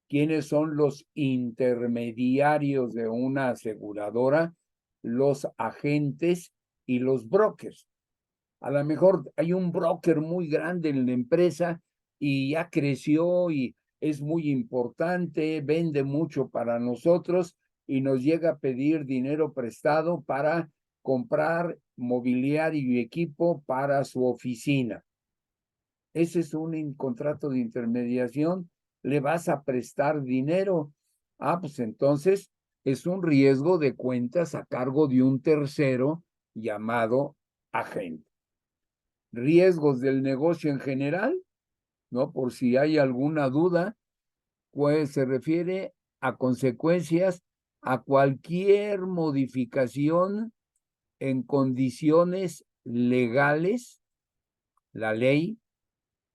¿Quiénes son los intermediarios de una aseguradora? Los agentes y los brokers. A lo mejor hay un broker muy grande en la empresa y ya creció y es muy importante, vende mucho para nosotros y nos llega a pedir dinero prestado para comprar mobiliario y equipo para su oficina. Ese es un contrato de intermediación, le vas a prestar dinero. Pues entonces es un riesgo de cuentas a cargo de un tercero llamado agente. Riesgos del negocio en general, ¿no? Por si hay alguna duda, pues se refiere a consecuencias a cualquier modificación en condiciones legales. La ley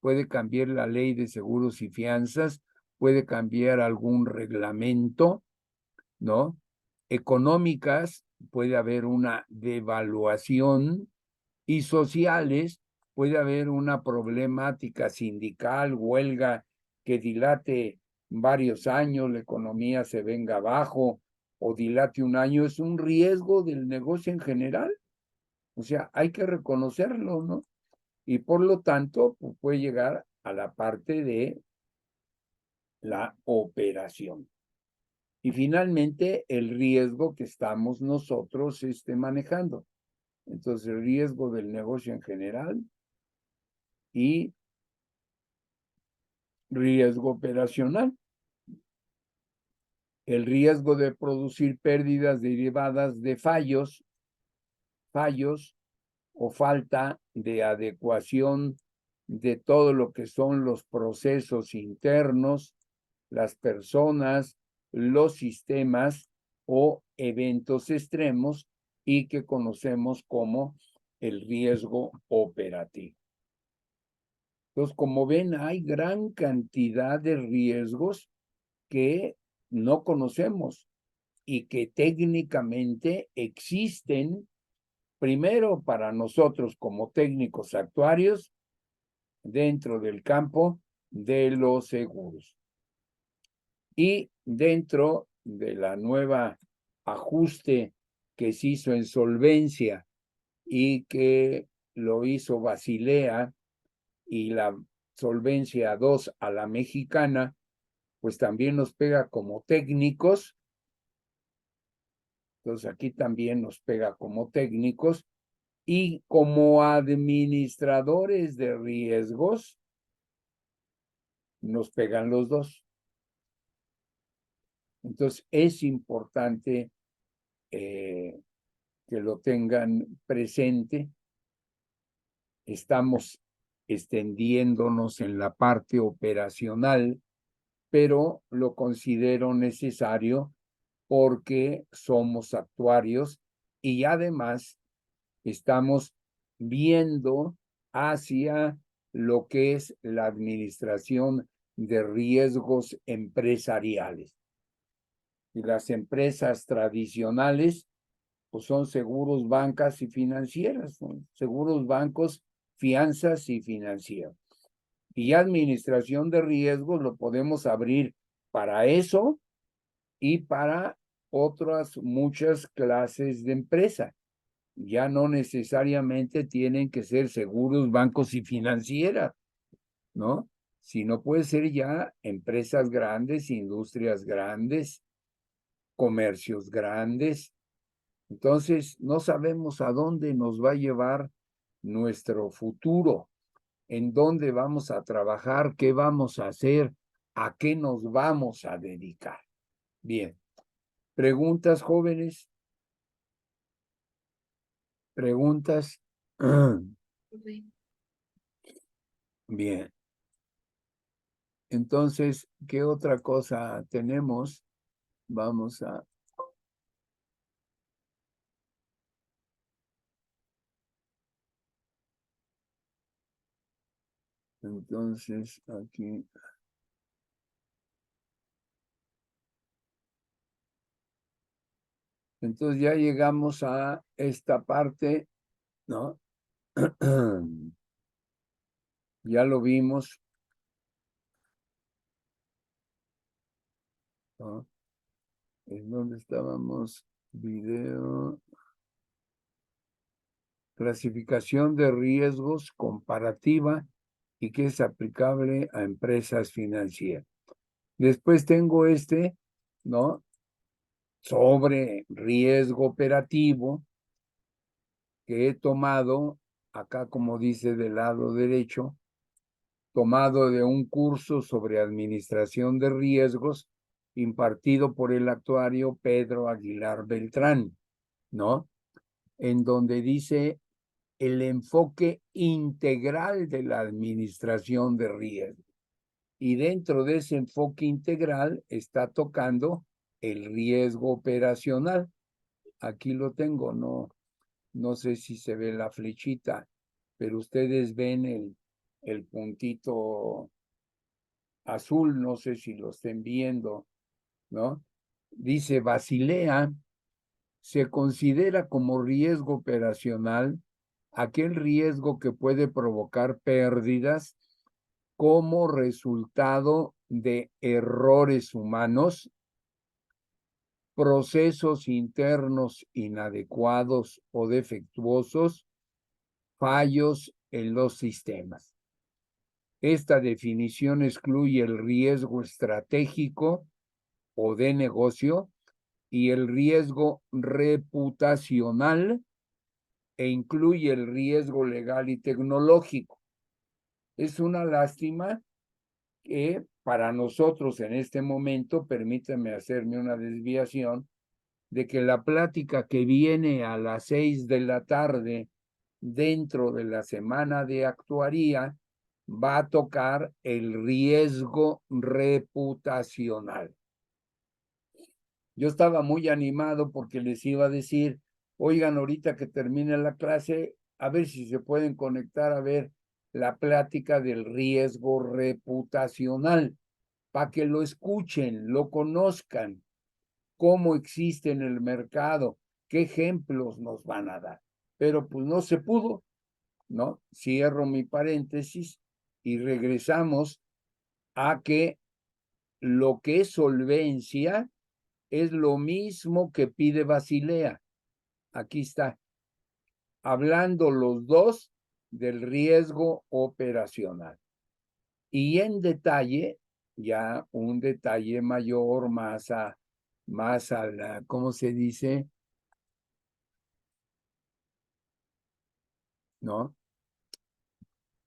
puede cambiar, la ley de seguros y fianzas, puede cambiar algún reglamento, ¿no? Económicas, puede haber una devaluación, y sociales, puede haber una problemática sindical, huelga que dilate varios años, la economía se venga abajo o dilate un año, es un riesgo del negocio en general. O sea, hay que reconocerlo, ¿no? Y por lo tanto, pues, puede llegar a la parte de la operación. Y finalmente, el riesgo que estamos nosotros manejando. Entonces, el riesgo del negocio en general y riesgo operacional. El riesgo de producir pérdidas derivadas de fallos o falta de adecuación de todo lo que son los procesos internos, las personas, los sistemas o eventos extremos y que conocemos como el riesgo operativo. Entonces, como ven, hay gran cantidad de riesgos que no conocemos y que técnicamente existen, primero para nosotros como técnicos actuarios dentro del campo de los seguros. Y dentro de la nueva ajuste que se hizo en solvencia y que lo hizo Basilea y la solvencia 2 a la mexicana, pues también nos pega como técnicos. Entonces aquí también nos pega como técnicos y como administradores de riesgos, nos pegan los dos. Entonces es importante que lo tengan presente. Estamos extendiéndonos en la parte operacional, pero lo considero necesario porque somos actuarios y además estamos viendo hacia lo que es la administración de riesgos empresariales. Y las empresas tradicionales pues son seguros, bancas y financieras, ¿no? Seguros, bancos, fianzas y financieras. Y administración de riesgos lo podemos abrir para eso y para otras muchas clases de empresa. Ya no necesariamente tienen que ser seguros, bancos y financieras, ¿no? Sino puede ser ya empresas grandes, industrias grandes, comercios grandes. Entonces, no sabemos a dónde nos va a llevar nuestro futuro, en dónde vamos a trabajar, qué vamos a hacer, a qué nos vamos a dedicar. Bien. ¿Preguntas, jóvenes? ¿Preguntas? Bien. Entonces, ¿qué otra cosa tenemos? Vamos a... Entonces, aquí... Entonces ya llegamos a esta parte, ¿no? Ya lo vimos, ¿no? ¿En dónde estábamos? Video. Clasificación de riesgos comparativa y que es aplicable a empresas financieras. Después tengo ¿no? Sobre riesgo operativo que he tomado, acá como dice del lado derecho, tomado de un curso sobre administración de riesgos impartido por el actuario Pedro Aguilar Beltrán, ¿no? En donde dice el enfoque integral de la administración de riesgos. Y dentro de ese enfoque integral está tocando el riesgo operacional. Aquí lo tengo, no sé si se ve la flechita, pero ustedes ven el puntito azul, no sé si lo estén viendo, ¿no? Dice Basilea, se considera como riesgo operacional aquel riesgo que puede provocar pérdidas como resultado de errores humanos, procesos internos inadecuados o defectuosos, fallos en los sistemas. Esta definición excluye el riesgo estratégico o de negocio y el riesgo reputacional e incluye el riesgo legal y tecnológico. Es una lástima que para nosotros en este momento, permítame hacerme una desviación, de que la plática que viene a las 6 de la tarde dentro de la semana de actuaría va a tocar el riesgo reputacional. Yo estaba muy animado porque les iba a decir, oigan, ahorita que termine la clase, a ver si se pueden conectar a ver la plática del riesgo reputacional, para que lo escuchen, lo conozcan, cómo existe en el mercado, qué ejemplos nos van a dar. Pero pues no se pudo, ¿no? Cierro mi paréntesis y regresamos a que lo que es solvencia es lo mismo que pide Basilea. Aquí está, hablando los dos del riesgo operacional. Y en detalle, ya un detalle mayor, más a la, ¿cómo se dice? ¿No?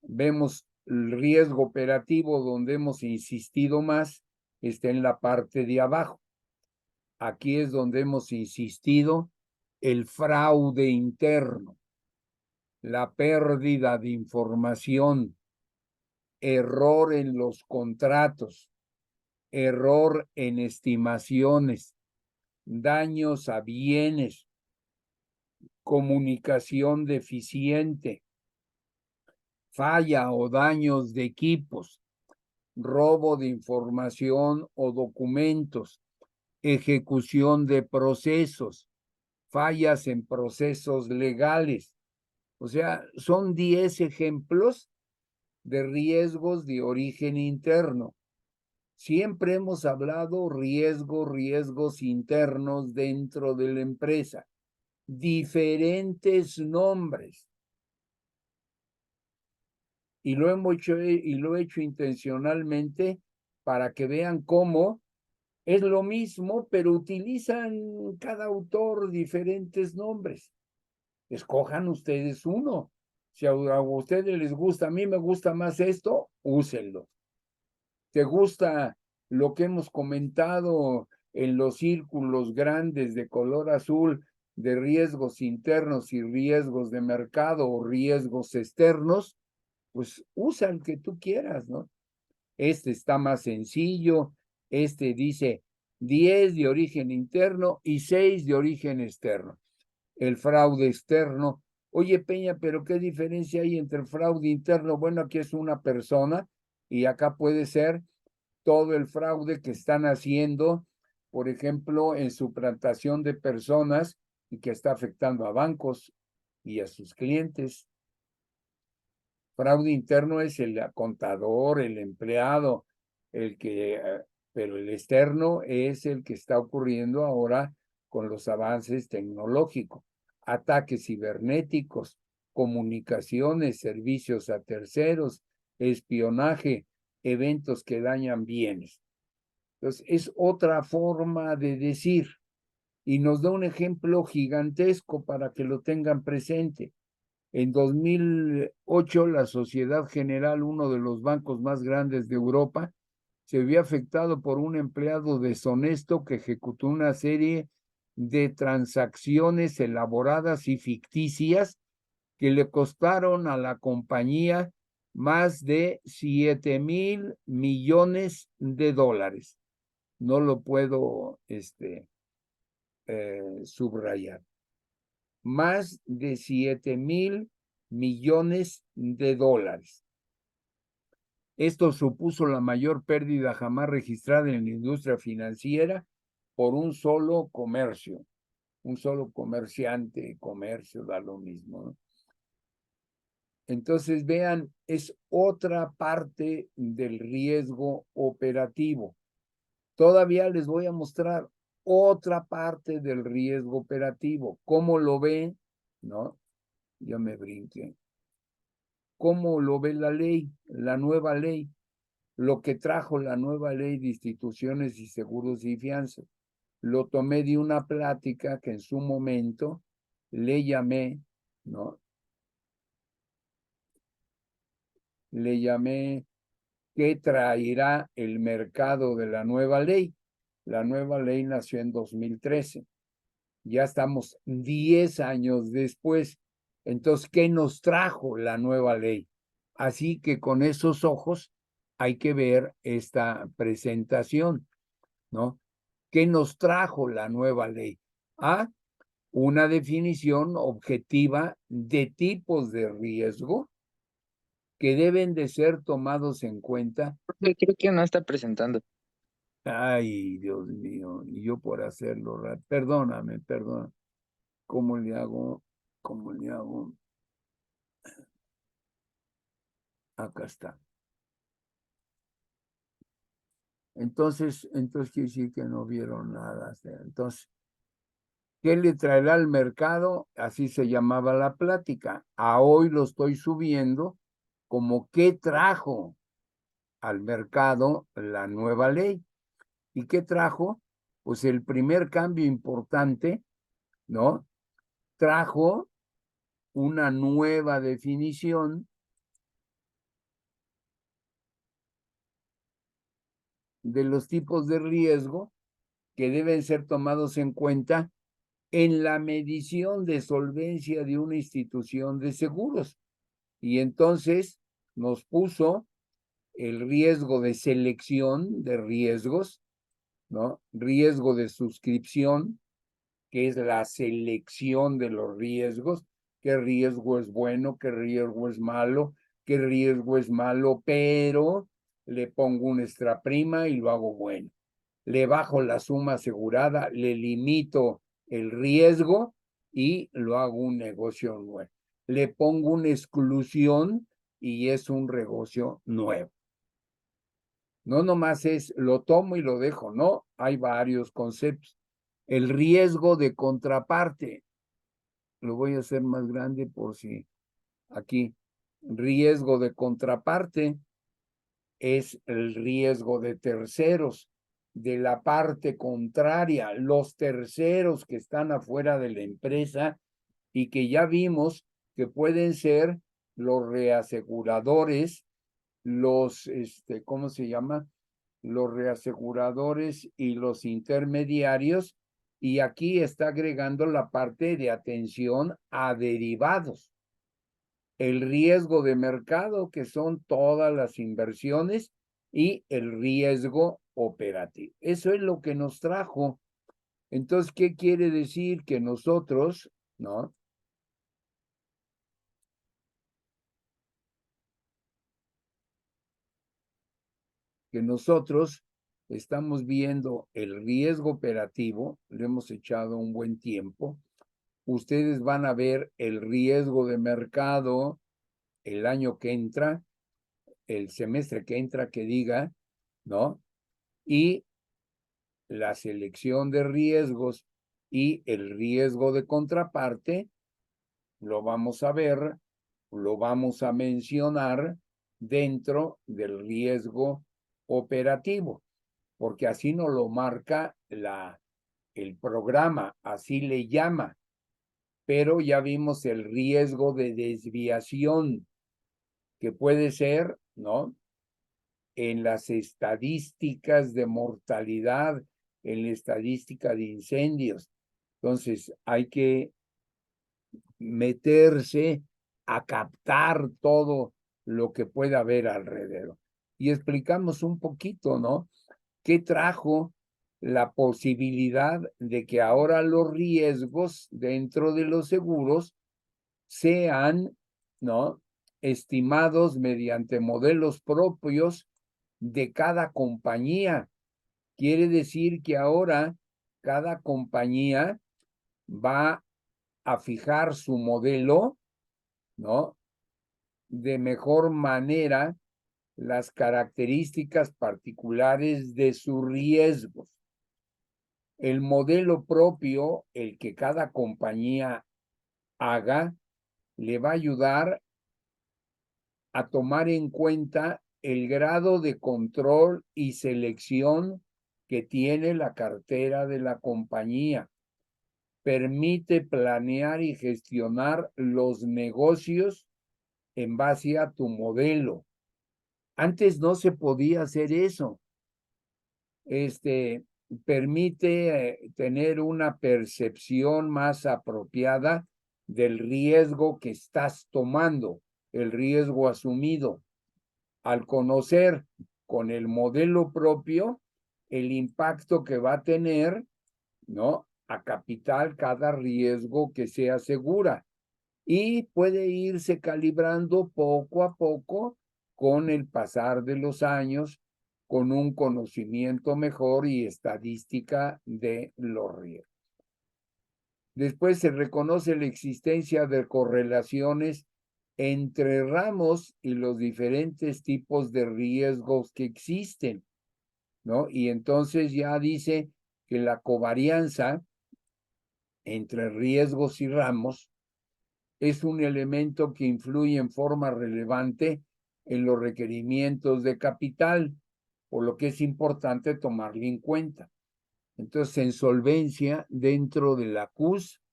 Vemos el riesgo operativo donde hemos insistido más, está en la parte de abajo. Aquí es donde hemos insistido el fraude interno, la pérdida de información, error en los contratos, error en estimaciones, daños a bienes, comunicación deficiente, falla o daños de equipos, robo de información o documentos, ejecución de procesos, fallas en procesos legales. O sea, son 10 ejemplos de riesgos de origen interno. Siempre hemos hablado riesgos internos dentro de la empresa. Diferentes nombres. Y lo he hecho intencionalmente para que vean cómo es lo mismo, pero utilizan cada autor diferentes nombres. Escojan ustedes uno. Si a ustedes les gusta, a mí me gusta más esto, úsenlo. ¿Te gusta lo que hemos comentado en los círculos grandes de color azul de riesgos internos y riesgos de mercado o riesgos externos? Pues usa el que tú quieras, ¿no? Este está más sencillo, este dice 10 de origen interno y 6 de origen externo. El fraude externo. Oye, Peña, pero ¿qué diferencia hay entre el fraude interno? Bueno, aquí es una persona y acá puede ser todo el fraude que están haciendo, por ejemplo, en suplantación de personas y que está afectando a bancos y a sus clientes. Fraude interno es el contador, el empleado, pero el externo es el que está ocurriendo ahora con los avances tecnológicos, ataques cibernéticos, comunicaciones, servicios a terceros, espionaje, eventos que dañan bienes. Entonces, es otra forma de decir y nos da un ejemplo gigantesco para que lo tengan presente. En 2008, la Sociedad General, uno de los bancos más grandes de Europa, se vio afectado por un empleado deshonesto que ejecutó una serie de transacciones elaboradas y ficticias que le costaron a la compañía más de 7,000,000,000 de dólares. No lo puedo subrayar. Más de 7,000,000,000 de dólares. Esto supuso la mayor pérdida jamás registrada en la industria financiera por un solo comercio, un solo comerciante, comercio, da lo mismo, ¿no? Entonces, vean, es otra parte del riesgo operativo. Todavía les voy a mostrar otra parte del riesgo operativo. ¿Cómo lo ve? ¿No? Ya me brinqué. ¿Cómo lo ve la ley, la nueva ley? Lo que trajo la nueva ley de instituciones y seguros y fianzas. Lo tomé de una plática que en su momento le llamé, ¿no? Le llamé ¿qué traerá el mercado de la nueva ley? La nueva ley nació en 2013. Ya estamos 10 años después. Entonces, ¿qué nos trajo la nueva ley? Así que con esos ojos hay que ver esta presentación, ¿no? ¿Qué nos trajo la nueva ley? A, una definición objetiva de tipos de riesgo que deben de ser tomados en cuenta. Creo que no está presentando. Ay, Dios mío, y yo por hacerlo, perdóname, perdón. ¿Cómo le hago? ¿Cómo le hago? Acá está. Entonces quiere decir que no vieron nada. Entonces, ¿qué le traerá al mercado? Así se llamaba la plática. A hoy lo estoy subiendo como ¿qué trajo al mercado la nueva ley? ¿Y qué trajo? Pues el primer cambio importante, ¿no? Trajo una nueva definición de los tipos de riesgo que deben ser tomados en cuenta en la medición de solvencia de una institución de seguros. Y entonces nos puso el riesgo de selección de riesgos, ¿no? Riesgo de suscripción, que es la selección de los riesgos, qué riesgo es bueno, qué riesgo es malo, qué riesgo es malo, pero le pongo una extra prima y lo hago bueno. Le bajo la suma asegurada, le limito el riesgo y lo hago un negocio nuevo. Le pongo una exclusión y es un negocio nuevo. No nomás es lo tomo y lo dejo, no, hay varios conceptos. El riesgo de contraparte, lo voy a hacer más grande por si aquí, riesgo de contraparte es el riesgo de terceros, de la parte contraria, los terceros que están afuera de la empresa y que ya vimos que pueden ser los reaseguradores, los, ¿cómo se llama? Los reaseguradores y los intermediarios. Y aquí está agregando la parte de atención a derivados. El riesgo de mercado, que son todas las inversiones, y el riesgo operativo. Eso es lo que nos trajo. Entonces, ¿qué quiere decir? Que nosotros, ¿no? Que nosotros estamos viendo el riesgo operativo, le hemos echado un buen tiempo. Ustedes van a ver el riesgo de mercado el año que entra, el semestre que entra, que diga, ¿no? Y la selección de riesgos y el riesgo de contraparte, lo vamos a ver, lo vamos a mencionar dentro del riesgo operativo, porque así nos lo marca el programa, así le llama, pero ya vimos el riesgo de desviación, que puede ser, ¿no? En las estadísticas de mortalidad, en la estadística de incendios. Entonces, hay que meterse a captar todo lo que pueda haber alrededor. Y explicamos un poquito, ¿no? ¿Qué trajo la posibilidad de que ahora los riesgos dentro de los seguros sean, ¿no? Estimados mediante modelos propios de cada compañía? Quiere decir que ahora cada compañía va a fijar su modelo, ¿no? de mejor manera las características particulares de sus riesgos. El modelo propio, el que cada compañía haga, le va a ayudar a tomar en cuenta el grado de control y selección que tiene la cartera de la compañía. Permite planear y gestionar los negocios en base a tu modelo. Antes no se podía hacer eso. Permite tener una percepción más apropiada del riesgo que estás tomando, el riesgo asumido. Al conocer con el modelo propio el impacto que va a tener, ¿no?, a capital cada riesgo que se asegura, y puede irse calibrando poco a poco con el pasar de los años, con un conocimiento mejor y estadística de los riesgos. Después se reconoce la existencia de correlaciones entre ramos y los diferentes tipos de riesgos que existen, ¿no? Y entonces ya dice que la covarianza entre riesgos y ramos es un elemento que influye en forma relevante en los requerimientos de capital, por lo que es importante tomarlo en cuenta. Entonces, en solvencia, dentro de la CUS,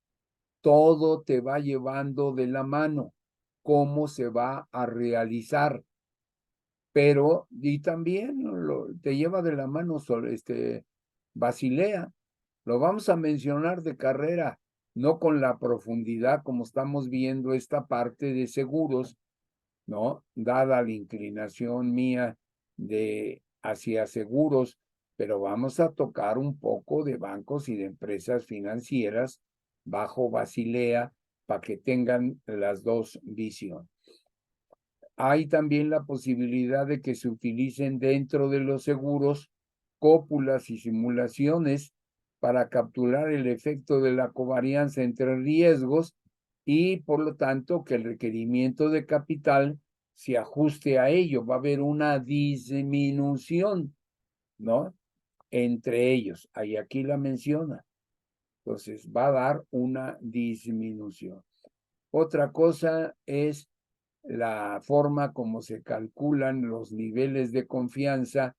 todo te va llevando de la mano, cómo se va a realizar. Pero, y también te lleva de la mano Basilea. Lo vamos a mencionar de carrera, no con la profundidad como estamos viendo esta parte de seguros, ¿no? Dada la inclinación mía hacia seguros, pero vamos a tocar un poco de bancos y de empresas financieras bajo Basilea para que tengan las dos visiones. Hay también la posibilidad de que se utilicen dentro de los seguros cópulas y simulaciones para capturar el efecto de la covarianza entre riesgos y, por lo tanto, que el requerimiento de capital se ajuste a ello. Va a haber una disminución, ¿no?, entre ellos. Ahí aquí la menciona. Entonces, va a dar una disminución. Otra cosa es la forma como se calculan los niveles de confianza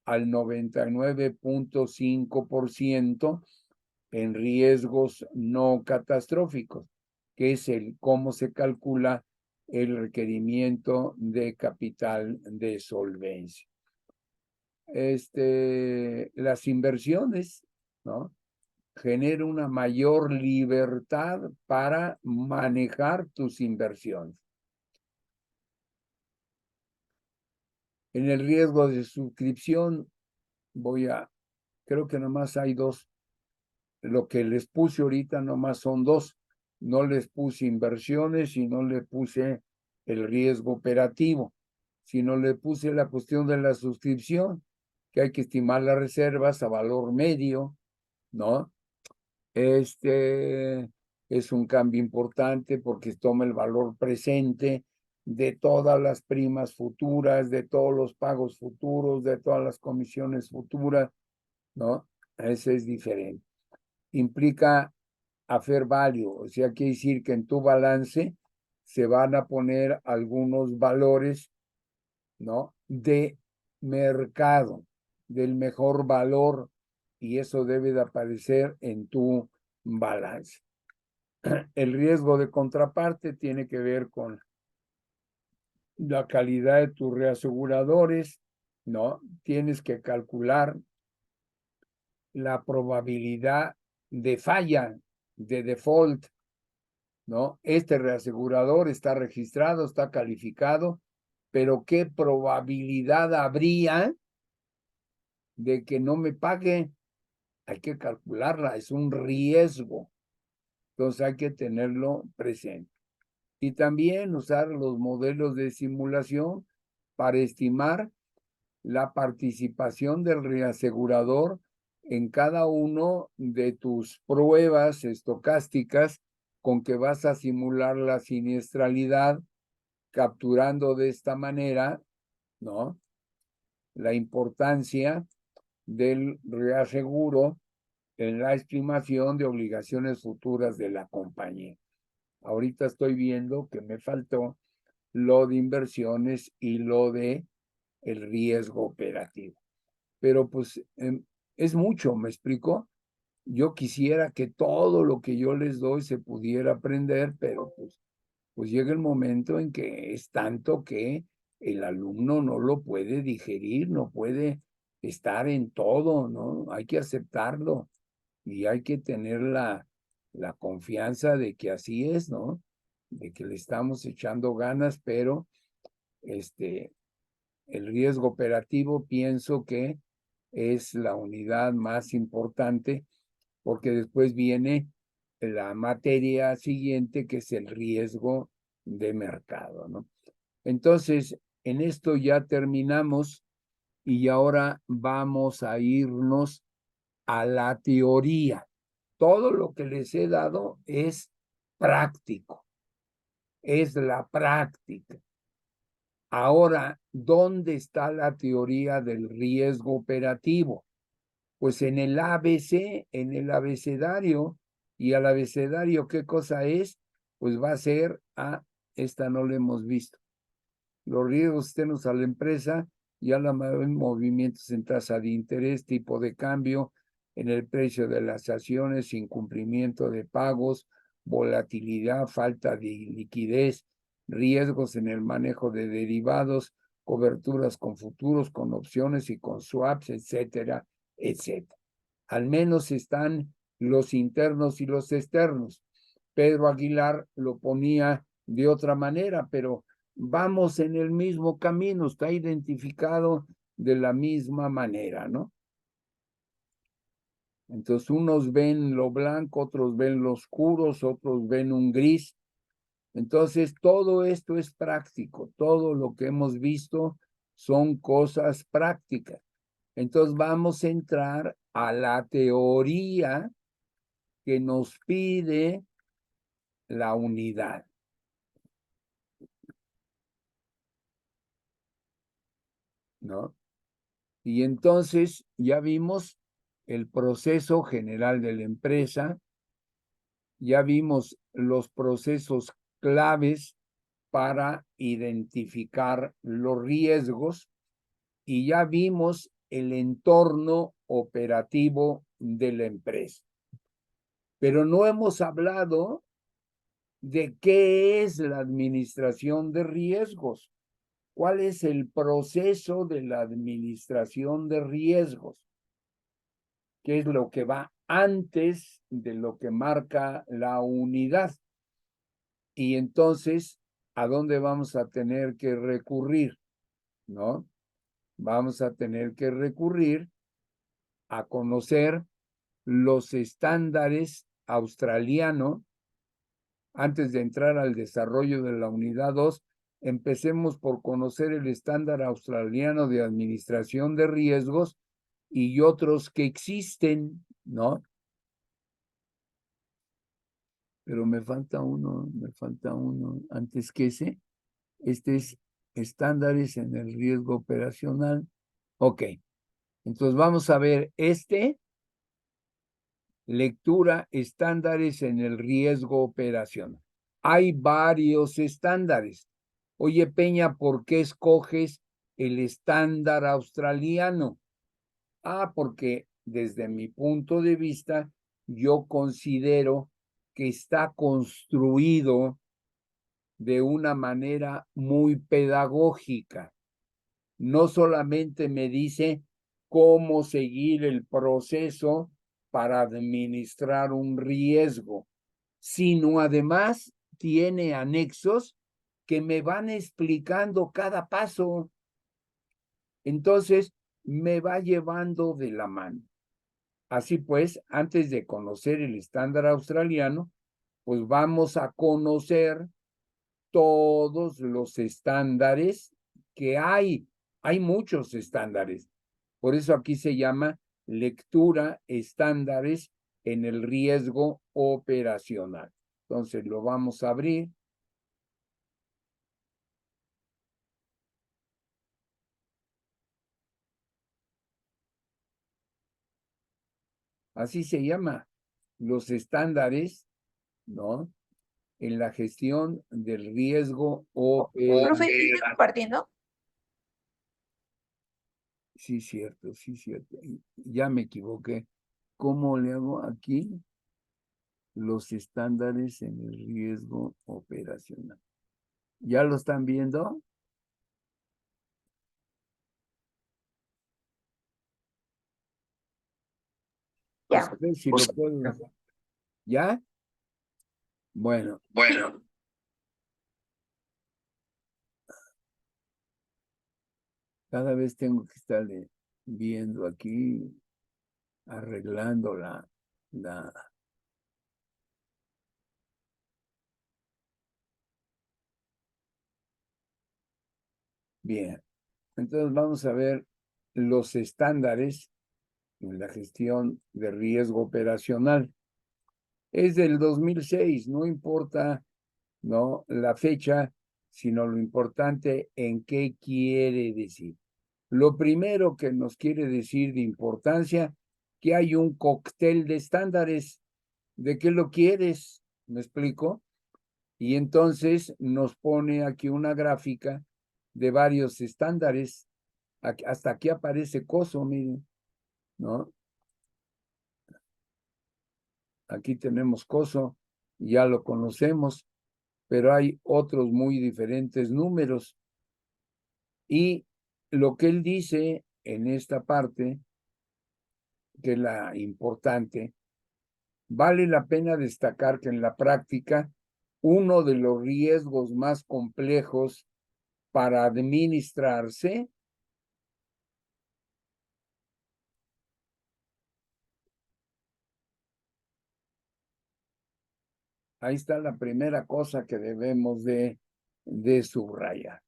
al 99.5% en riesgos no catastróficos, que es cómo se calcula el requerimiento de capital de solvencia. Las inversiones, ¿no?, genera una mayor libertad para manejar tus inversiones. En el riesgo de suscripción, creo que nomás hay dos. Lo que les puse ahorita nomás son dos. No les puse inversiones y no le puse el riesgo operativo, sino le puse la cuestión de la suscripción, que hay que estimar las reservas a valor medio, ¿no? Es un cambio importante porque toma el valor presente de todas las primas futuras, de todos los pagos futuros, de todas las comisiones futuras, ¿no? Ese es diferente. Implica a fair value, o sea, quiere decir que en tu balance se van a poner algunos valores, ¿no?, de mercado, del mejor valor, y eso debe de aparecer en tu balance. El riesgo de contraparte tiene que ver con la calidad de tus reaseguradores, ¿no? Tienes que calcular la probabilidad de falla, de default, ¿no? Este reasegurador está registrado, está calificado, pero ¿qué probabilidad habría de que no me pague? Hay que calcularla, es un riesgo. Entonces hay que tenerlo presente. Y también usar los modelos de simulación para estimar la participación del reasegurador en cada uno de tus pruebas estocásticas con que vas a simular la siniestralidad capturando de esta manera, ¿no?, la importancia del reaseguro en la estimación de obligaciones futuras de la compañía. Ahorita estoy viendo que me faltó lo de inversiones y lo de el riesgo operativo. Pero pues es mucho, ¿me explico? Yo quisiera que todo lo que yo les doy se pudiera aprender, pero pues llega el momento en que es tanto que el alumno no lo puede digerir, no puede estar en todo, ¿no? Hay que aceptarlo y hay que tener la confianza de que así es, ¿no? De que le estamos echando ganas, pero el riesgo operativo pienso que es la unidad más importante porque después viene la materia siguiente que es el riesgo de mercado, ¿no? Entonces, en esto ya terminamos y ahora vamos a irnos a la teoría. Todo lo que les he dado es práctico, es la práctica. Ahora, ¿dónde está la teoría del riesgo operativo? Pues en el ABC, en el abecedario. ¿Y al abecedario qué cosa es? Pues va a ser, esta no la hemos visto. Los riesgos externos a la empresa, ya la movimientos en tasa de interés, tipo de cambio, en el precio de las acciones, incumplimiento de pagos, volatilidad, falta de liquidez, riesgos en el manejo de derivados, coberturas con futuros, con opciones y con swaps, etcétera, etcétera. Al menos están los internos y los externos. Pedro Aguilar lo ponía de otra manera, pero vamos en el mismo camino, está identificado de la misma manera, ¿no? Entonces, unos ven lo blanco, otros ven lo oscuro, otros ven un gris. Entonces, todo esto es práctico, todo lo que hemos visto son cosas prácticas. Entonces, vamos a entrar a la teoría que nos pide la unidad, ¿no? Y entonces ya vimos el proceso general de la empresa, ya vimos los procesos claves para identificar los riesgos y ya vimos el entorno operativo de la empresa. Pero no hemos hablado de qué es la administración de riesgos. ¿Cuál es el proceso de la administración de riesgos? ¿Qué es lo que va antes de lo que marca la unidad? Y entonces, ¿a dónde vamos a tener que recurrir? ¿No? Vamos a tener que recurrir a conocer los estándares australianos. Antes de entrar al desarrollo de la unidad 2, empecemos por conocer el estándar australiano de administración de riesgos y otros que existen, ¿no? Pero me falta uno antes que ese. Este es estándares en el riesgo operacional. Ok, entonces vamos a ver lectura estándares en el riesgo operacional. Hay varios estándares. Oye, Peña, ¿por qué escoges el estándar australiano? Porque desde mi punto de vista, yo considero que está construido de una manera muy pedagógica. No solamente me dice cómo seguir el proceso para administrar un riesgo, sino además tiene anexos que me van explicando cada paso. Entonces, me va llevando de la mano. Así pues, antes de conocer el estándar australiano, pues vamos a conocer todos los estándares que hay. Hay muchos estándares. Por eso aquí se llama lectura estándares en el riesgo operacional. Entonces lo vamos a abrir. Así se llama, los estándares, ¿no? En la gestión del riesgo Profe, operativo. ¿sigue compartiendo? Sí, cierto, sí, cierto. Ya me equivoqué. ¿Cómo le hago aquí? Los estándares en el riesgo operacional. ¿Ya lo están viendo? Pues Ya. a ver si lo puedo. ¿Ya? Bueno, Bueno. cada vez tengo que estar viendo aquí, arreglando la. Bien, entonces vamos a ver los estándares en la gestión de riesgo operacional. Es del 2006, no importa, ¿no?, la fecha, sino lo importante en qué quiere decir. Lo primero que nos quiere decir de importancia, que hay un cóctel de estándares. ¿De qué lo quieres? ¿Me explico? Y entonces nos pone aquí una gráfica de varios estándares. Hasta aquí aparece COSO, miren, ¿no? Aquí tenemos COSO, ya lo conocemos, pero hay otros muy diferentes números. Y lo que él dice en esta parte, que es la importante, vale la pena destacar que en la práctica, uno de los riesgos más complejos para administrarse ahí está la primera cosa que debemos de subrayar.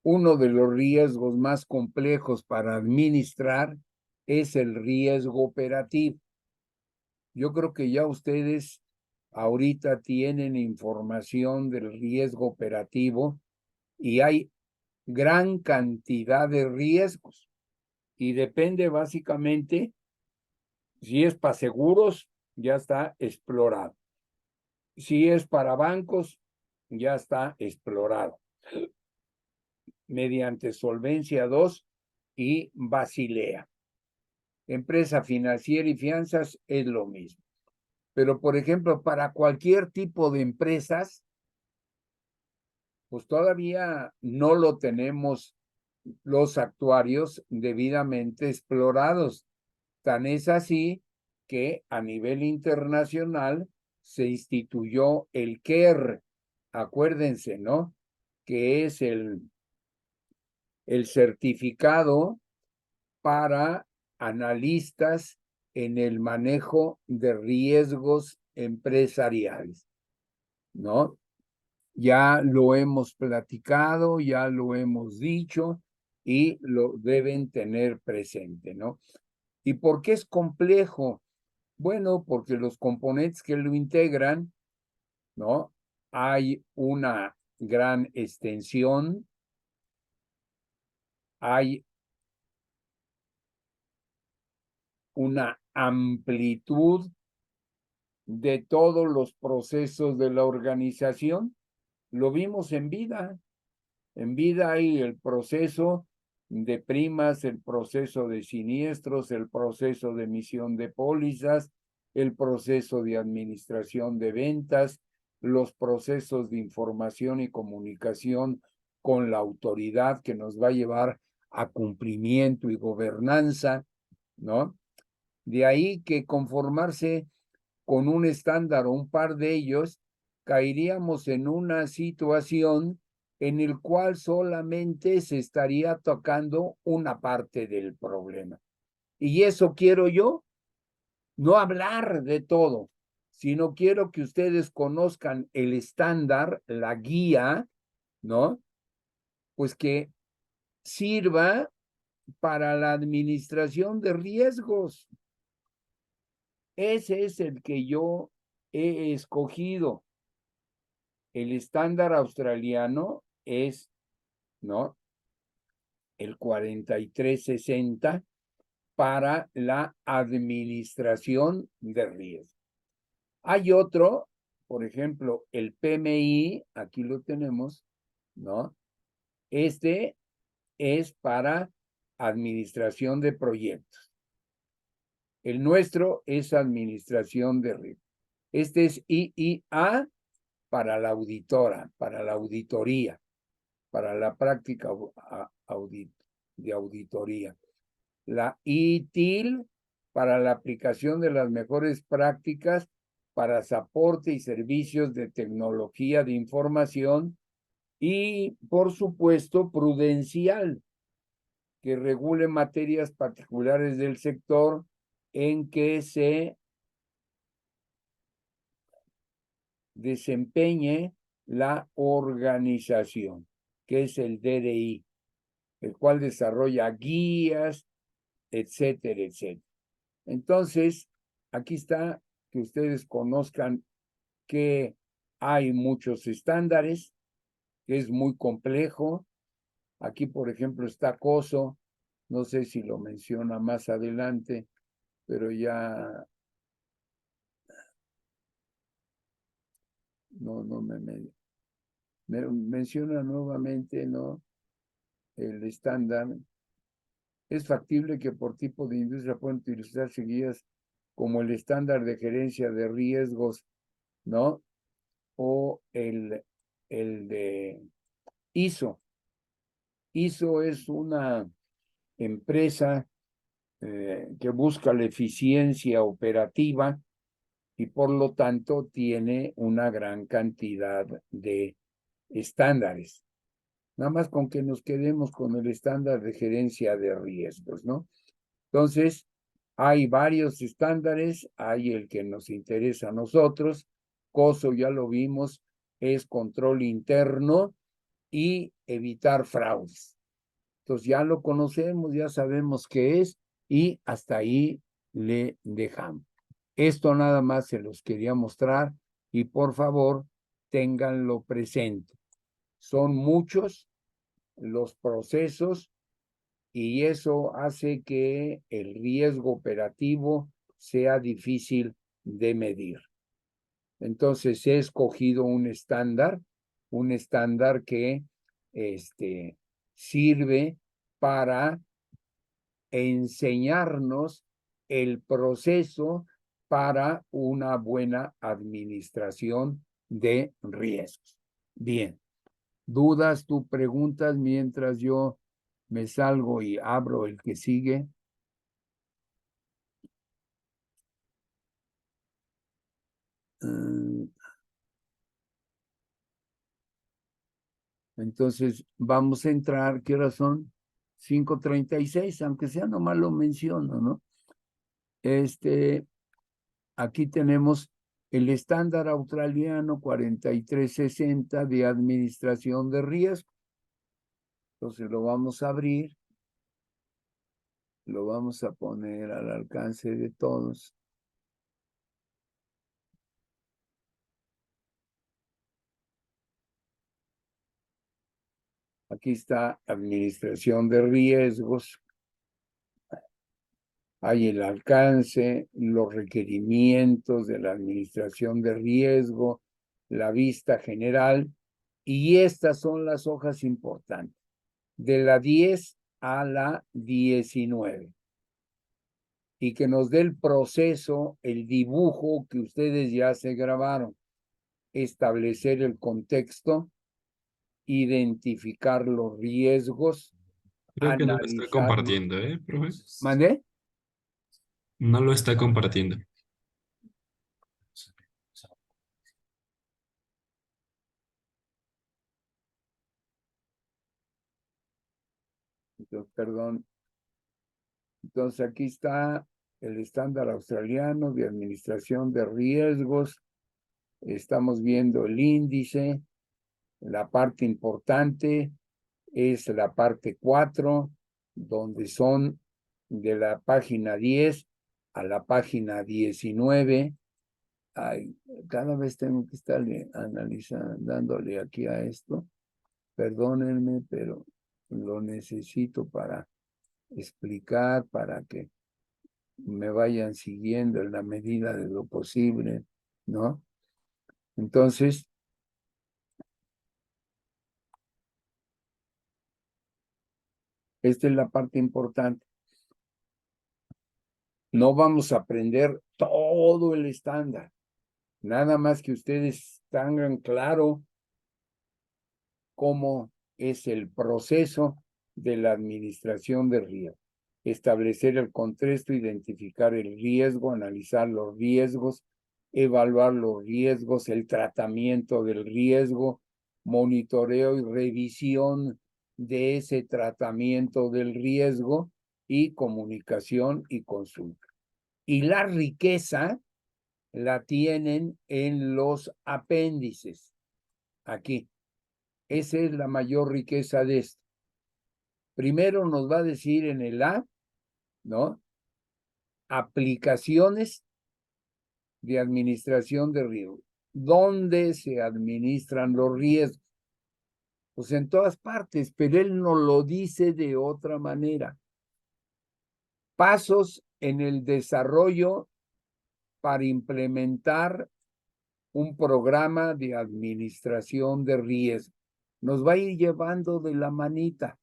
Uno de los riesgos más complejos para administrar es el riesgo operativo. Yo creo que ya ustedes ahorita tienen información del riesgo operativo y hay gran cantidad de riesgos y depende básicamente si es para seguros, ya está explorado. Si es para bancos, ya está explorado mediante Solvencia II y Basilea. Empresa financiera y fianzas es lo mismo. Pero, por ejemplo, para cualquier tipo de empresas, pues todavía no lo tenemos los actuarios debidamente explorados. Tan es así que a nivel internacional se instituyó el CARE, acuérdense, ¿no? Que es el certificado para analistas en el manejo de riesgos empresariales, ¿no? Ya lo hemos platicado, ya lo hemos dicho y lo deben tener presente, ¿no? ¿Y por qué es complejo? Bueno, porque los componentes que lo integran, ¿no? Hay una gran extensión, hay una amplitud de todos los procesos de la organización. Lo vimos en vida. En vida hay el proceso de primas, el proceso de siniestros, el proceso de emisión de pólizas, el proceso de administración de ventas, los procesos de información y comunicación con la autoridad que nos va a llevar a cumplimiento y gobernanza, ¿no? De ahí que conformarse con un estándar o un par de ellos, caeríamos en una situación en el cual solamente se estaría tocando una parte del problema. Y eso quiero yo, no hablar de todo, sino quiero que ustedes conozcan el estándar, la guía, ¿no? Pues que sirva para la administración de riesgos. Ese es el que yo he escogido. El estándar australiano es, ¿no?, el 4360, para la administración de riesgo. Hay otro, por ejemplo, el PMI, aquí lo tenemos, ¿no? Este es para administración de proyectos. El nuestro es administración de riesgo. Este es IIA para la auditora, para la auditoría, para la práctica de auditoría. La ITIL para la aplicación de las mejores prácticas para soporte y servicios de tecnología de información y, por supuesto, prudencial, que regule materias particulares del sector en que se desempeñe la organización, que es el DDI, el cual desarrolla guías, etcétera, etcétera. Entonces, aquí está, que ustedes conozcan que hay muchos estándares, que es muy complejo. Aquí, por ejemplo, está COSO, no sé si lo menciona más adelante, pero ya no me menciona nuevamente, ¿no? El estándar. Es factible que por tipo de industria puedan utilizarse guías como el estándar de gerencia de riesgos, ¿no? O el de ISO. ISO es una empresa que busca la eficiencia operativa y por lo tanto tiene una gran cantidad de estándares. Nada más con que nos quedemos con el estándar de gerencia de riesgos, ¿no? Entonces, hay varios estándares, hay el que nos interesa a nosotros, COSO ya lo vimos, es control interno y evitar fraudes. Entonces ya lo conocemos, ya sabemos qué es y hasta ahí le dejamos. Esto nada más se los quería mostrar y por favor ténganlo presente. Son muchos los procesos y eso hace que el riesgo operativo sea difícil de medir. Entonces he escogido un estándar que sirve para enseñarnos el proceso para una buena administración de riesgos. Bien, dudas, tú preguntas mientras yo me salgo y abro el que sigue. Entonces vamos a entrar, ¿qué horas son? 5:36, aunque sea nomás lo menciono, ¿no? Aquí tenemos el estándar australiano 4360 de administración de riesgo. Entonces lo vamos a abrir, lo vamos a poner al alcance de todos. Aquí está administración de riesgos. Hay el alcance, los requerimientos de la administración de riesgo, la vista general, y estas son las hojas importantes, de la 10 a la 19, y que nos dé el proceso, el dibujo que ustedes ya se grabaron, establecer el contexto, identificar los riesgos, Creo que no lo está analizarlos. compartiendo, profe? ¿Mandé? No lo está compartiendo. Entonces, perdón. Entonces aquí está el estándar australiano de administración de riesgos. Estamos viendo el índice. La parte importante es la parte 4, donde son de la página 10 a la página 19. Ay, cada vez tengo que estarle analizando, dándole aquí a esto. Perdónenme, pero lo necesito para explicar, para que me vayan siguiendo en la medida de lo posible, ¿no? Entonces, esta es la parte importante. No vamos a aprender todo el estándar, nada más que ustedes tengan claro cómo es el proceso de la administración de riesgo. Establecer el contexto, identificar el riesgo, analizar los riesgos, evaluar los riesgos, el tratamiento del riesgo, monitoreo y revisión de ese tratamiento del riesgo y comunicación y consulta. Y la riqueza la tienen en los apéndices, aquí. Esa es la mayor riqueza de esto. Primero nos va a decir en el A, ¿no? Aplicaciones de administración de riesgos. ¿Dónde se administran los riesgos? Pues en todas partes, pero él nos lo dice de otra manera. Pasos en el desarrollo para implementar un programa de administración de riesgo. Nos va a ir llevando de la manita.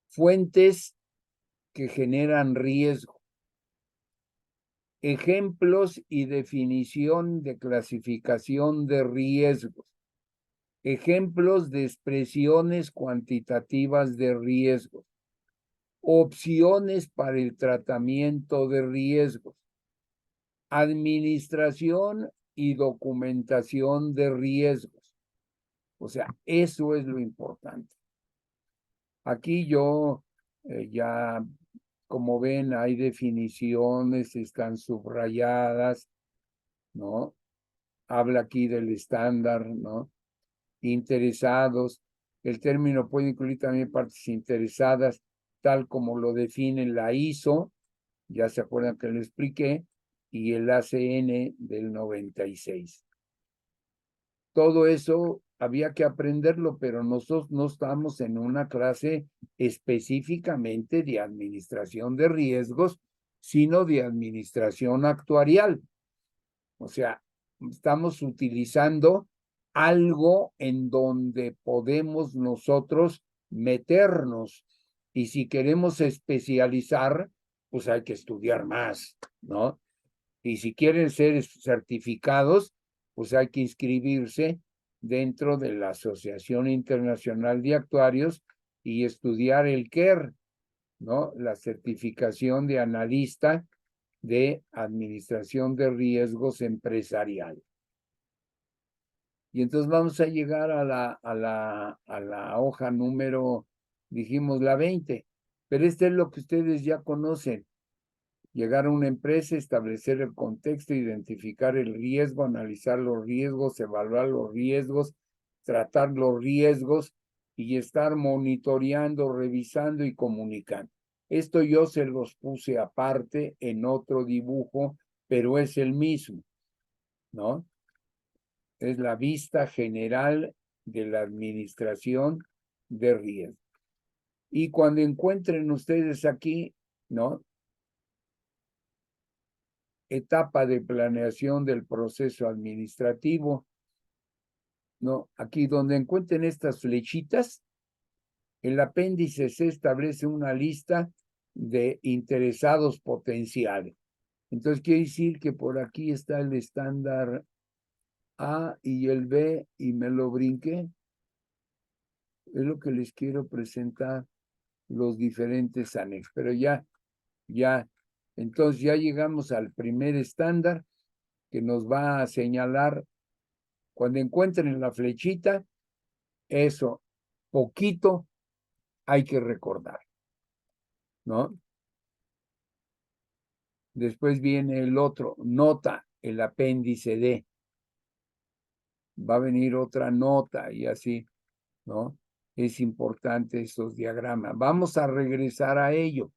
Fuentes que generan riesgo. Ejemplos y definición de clasificación de riesgos. Ejemplos de expresiones cuantitativas de riesgos. Opciones para el tratamiento de riesgos. Administración y documentación de riesgos. O sea, eso es lo importante. Aquí yo ya, como ven, hay definiciones, están subrayadas, ¿no? Habla aquí del estándar, ¿no? Interesados. El término puede incluir también partes interesadas, tal como lo define la ISO, ya se acuerdan que lo expliqué, y el ACN del 96. Todo eso había que aprenderlo, pero nosotros no estamos en una clase específicamente de administración de riesgos, sino de administración actuarial. O sea, estamos utilizando algo en donde podemos nosotros meternos. Y si queremos especializar, pues hay que estudiar más, ¿no? Y si quieren ser certificados, pues hay que inscribirse dentro de la Asociación Internacional de Actuarios y estudiar el KER, ¿no? La certificación de analista de administración de riesgos empresarial. Y entonces vamos a llegar a la hoja número, dijimos la 20, pero este es lo que ustedes ya conocen. Llegar a una empresa, establecer el contexto, identificar el riesgo, analizar los riesgos, evaluar los riesgos, tratar los riesgos y estar monitoreando, revisando y comunicando. Esto yo se los puse aparte en otro dibujo, pero es el mismo, ¿no? Es la vista general de la administración de riesgo. Y cuando encuentren ustedes aquí, ¿no? Etapa de planeación del proceso administrativo, ¿no? Aquí donde encuentren estas flechitas, el apéndice se establece una lista de interesados potenciales. Entonces quiere decir que por aquí está el estándar A y el B y me lo brinqué. Es lo que les quiero presentar, los diferentes anexos. Pero ya, entonces ya llegamos al primer estándar que nos va a señalar, cuando encuentren la flechita, eso poquito hay que recordar, ¿no? Después viene el otro, nota, el apéndice D. Va a venir otra nota y así, ¿no? Es importante estos diagramas. Vamos a regresar a ello.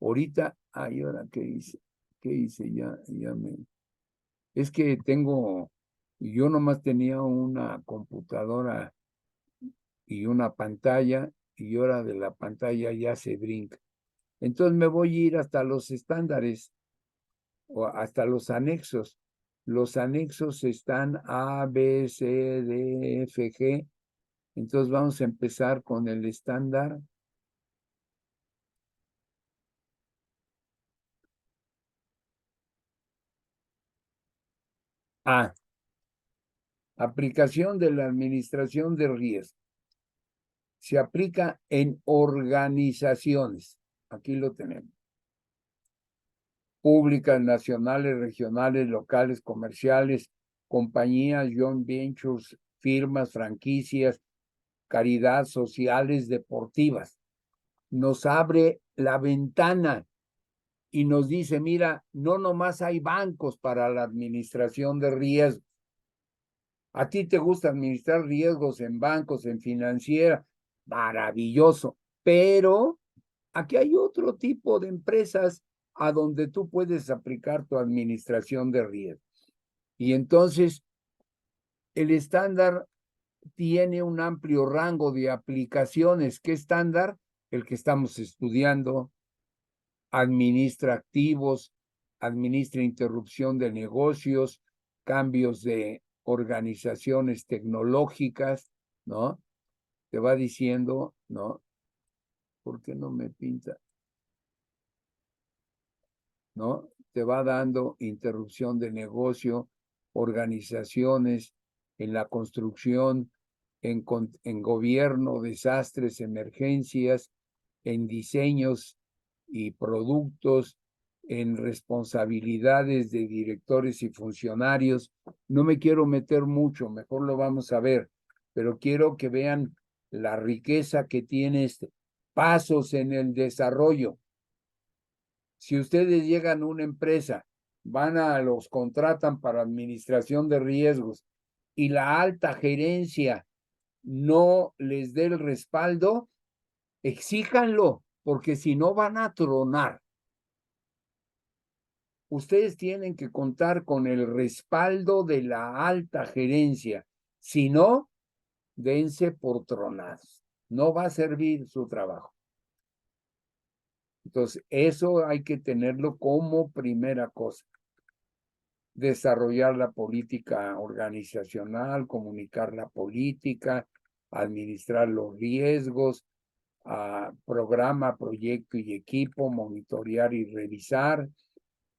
Ahorita, ay, ahora, ¿qué hice? ¿Qué hice? Ya me... Es que yo nomás tenía una computadora y una pantalla, y ahora de la pantalla ya se brinca. Entonces me voy a ir hasta los estándares o hasta los anexos. Los anexos están A, B, C, D, F, G. Entonces vamos a empezar con el estándar. A. Aplicación de la administración de riesgo. Se aplica en organizaciones. Aquí lo tenemos. Públicas, nacionales, regionales, locales, comerciales, compañías, joint ventures, firmas, franquicias, caridad, sociales, deportivas. Nos abre la ventana y nos dice, mira, no nomás hay bancos para la administración de riesgos. A ti te gusta administrar riesgos en bancos, en financiera, maravilloso, pero aquí hay otro tipo de empresas a donde tú puedes aplicar tu administración de riesgos. Y entonces el estándar tiene un amplio rango de aplicaciones. ¿Qué estándar? El que estamos estudiando, administra activos, administra interrupción de negocios, cambios de organizaciones tecnológicas, ¿no? Te va diciendo, ¿no? ¿Por qué no me pinta? ¿No? Te va dando interrupción de negocio, organizaciones en la construcción, en gobierno, desastres, emergencias, en diseños y productos, en responsabilidades de directores y funcionarios. No me quiero meter mucho, mejor lo vamos a ver, pero quiero que vean la riqueza que tiene este. Pasos en el desarrollo. Si ustedes llegan a una empresa, los contratan para administración de riesgos y la alta gerencia no les dé el respaldo, exíjanlo, porque si no van a tronar. Ustedes tienen que contar con el respaldo de la alta gerencia. Si no, dense por tronados. No va a servir su trabajo. Entonces, eso hay que tenerlo como primera cosa. Desarrollar la política organizacional, comunicar la política, administrar los riesgos, programa, proyecto y equipo, monitorear y revisar.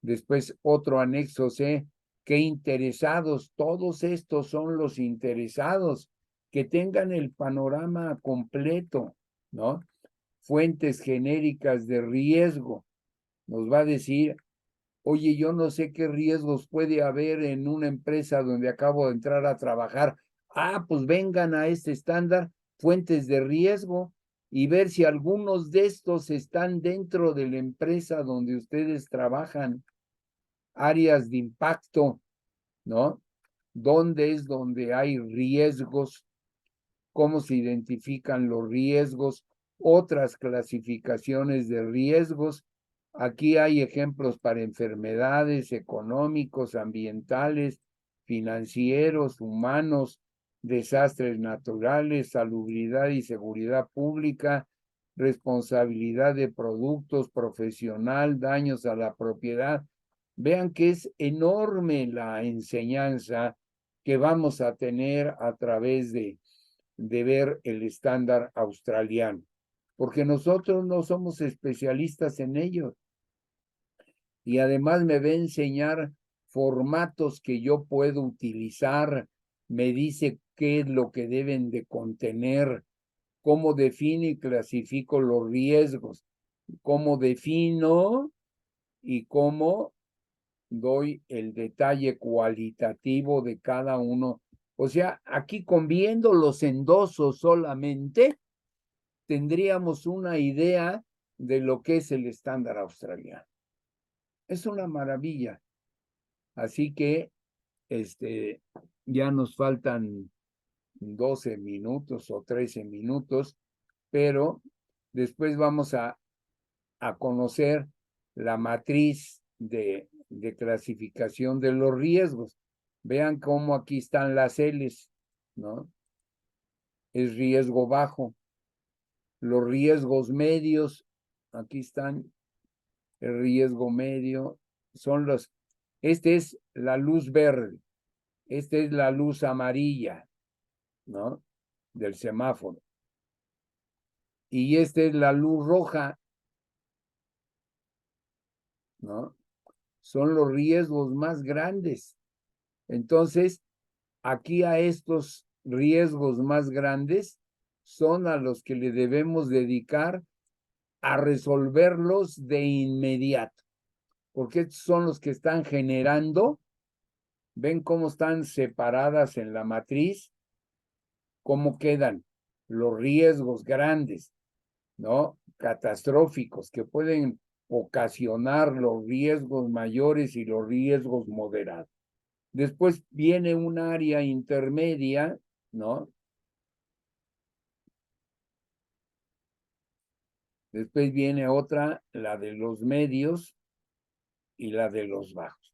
Después otro anexo C, ¿qué interesados? Todos estos son los interesados, que tengan el panorama completo, ¿no? Fuentes genéricas de riesgo. Nos va a decir, oye, yo no sé qué riesgos puede haber en una empresa donde acabo de entrar a trabajar. Pues vengan a este estándar, fuentes de riesgo, y ver si algunos de estos están dentro de la empresa donde ustedes trabajan. Áreas de impacto, ¿no? ¿Dónde es donde hay riesgos? ¿Cómo se identifican los riesgos? Otras clasificaciones de riesgos. Aquí hay ejemplos para enfermedades económicos, ambientales, financieros, humanos, desastres naturales, salubridad y seguridad pública, responsabilidad de productos, profesional, daños a la propiedad. Vean que es enorme la enseñanza que vamos a tener a través de ver el estándar australiano, porque nosotros no somos especialistas en ello. Y además me va a enseñar formatos que yo puedo utilizar, me dice qué es lo que deben de contener, cómo defino y clasifico los riesgos, cómo defino y cómo doy el detalle cualitativo de cada uno. O sea, aquí con viendo los endosos solamente, tendríamos una idea de lo que es el estándar australiano. Es una maravilla. Así que ya nos faltan 12 minutos o 13 minutos, pero después vamos a conocer la matriz de clasificación de los riesgos. Vean cómo aquí están las L's, ¿no? Es riesgo bajo. Los riesgos medios, aquí están el riesgo medio, son los, este es la luz verde, esta es la luz amarilla, ¿no? Del semáforo. Y esta es la luz roja, ¿no? Son los riesgos más grandes. Entonces, aquí a estos riesgos más grandes son a los que le debemos dedicar a resolverlos de inmediato, porque estos son los que están generando, ven cómo están separadas en la matriz, cómo quedan los riesgos grandes, ¿no? Catastróficos que pueden ocasionar los riesgos mayores y los riesgos moderados. Después viene un área intermedia, ¿no? Después viene otra, la de los medios y la de los bajos.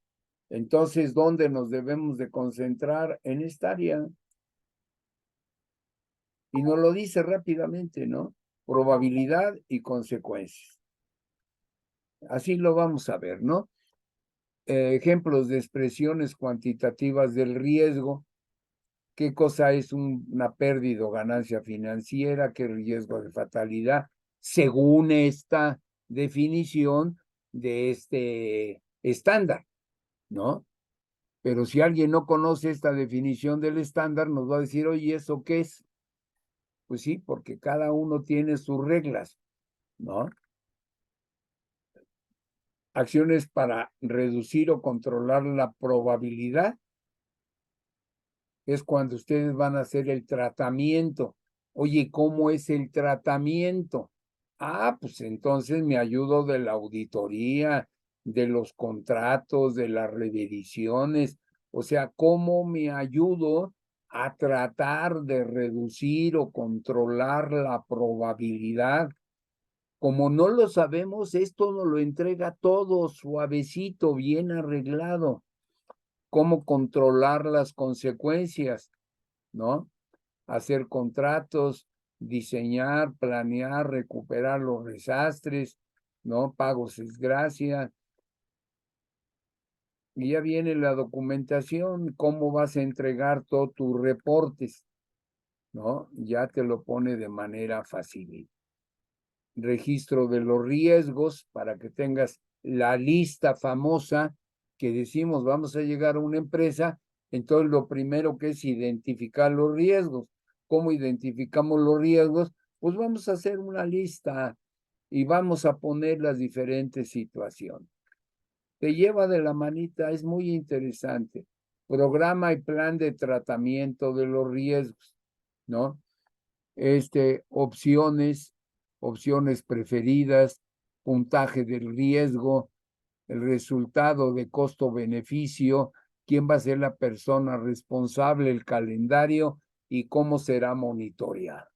Entonces, ¿dónde nos debemos de concentrar? En esta área. Y nos lo dice rápidamente, ¿no? Probabilidad y consecuencias. Así lo vamos a ver, ¿no? Ejemplos de expresiones cuantitativas del riesgo. ¿Qué cosa es una pérdida o ganancia financiera? ¿Qué riesgo de fatalidad? Según esta definición de este estándar, ¿no? Pero si alguien no conoce esta definición del estándar, nos va a decir, oye, ¿eso qué es? Pues sí, porque cada uno tiene sus reglas, ¿no? Acciones para reducir o controlar la probabilidad es cuando ustedes van a hacer el tratamiento. Oye, ¿cómo es el tratamiento? Ah, pues entonces me ayudo de la auditoría, de los contratos, de las revisiones. O sea, ¿cómo me ayudo a tratar de reducir o controlar la probabilidad? Como no lo sabemos, esto nos lo entrega todo suavecito, bien arreglado. Cómo controlar las consecuencias, ¿no? Hacer contratos, diseñar, planear, recuperar los desastres, ¿no? Pagos es gracia. Y ya viene la documentación, cómo vas a entregar todos tus reportes, ¿no? Ya te lo pone de manera fácil. Registro de los riesgos para que tengas la lista famosa que decimos vamos a llegar a una empresa, entonces lo primero que es identificar los riesgos. ¿Cómo identificamos los riesgos? Pues vamos a hacer una lista y vamos a poner las diferentes situaciones. Te lleva de la manita, es muy interesante. Programa y plan de tratamiento de los riesgos, ¿no? Opciones preferidas, puntaje del riesgo, el resultado de costo-beneficio, quién va a ser la persona responsable, el calendario y cómo será monitoreado.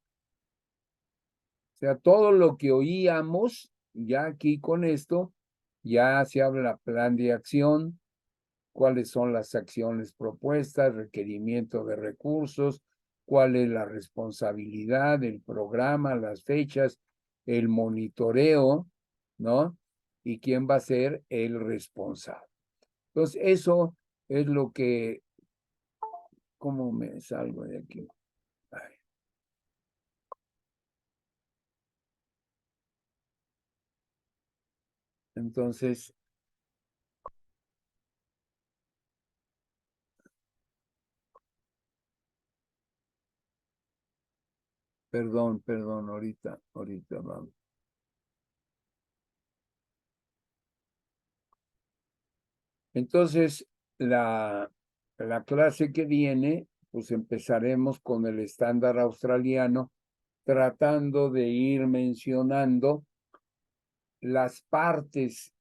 O sea, todo lo que oíamos, ya aquí con esto, ya se habla plan de acción, cuáles son las acciones propuestas, requerimiento de recursos, cuál es la responsabilidad, el programa, las fechas, el monitoreo, ¿no? Y quién va a ser el responsable. Entonces, eso es lo que, ¿cómo me salgo de aquí? Ay. Entonces, perdón, ahorita vamos. Entonces, la clase que viene, pues empezaremos con el estándar australiano, tratando de ir mencionando las partes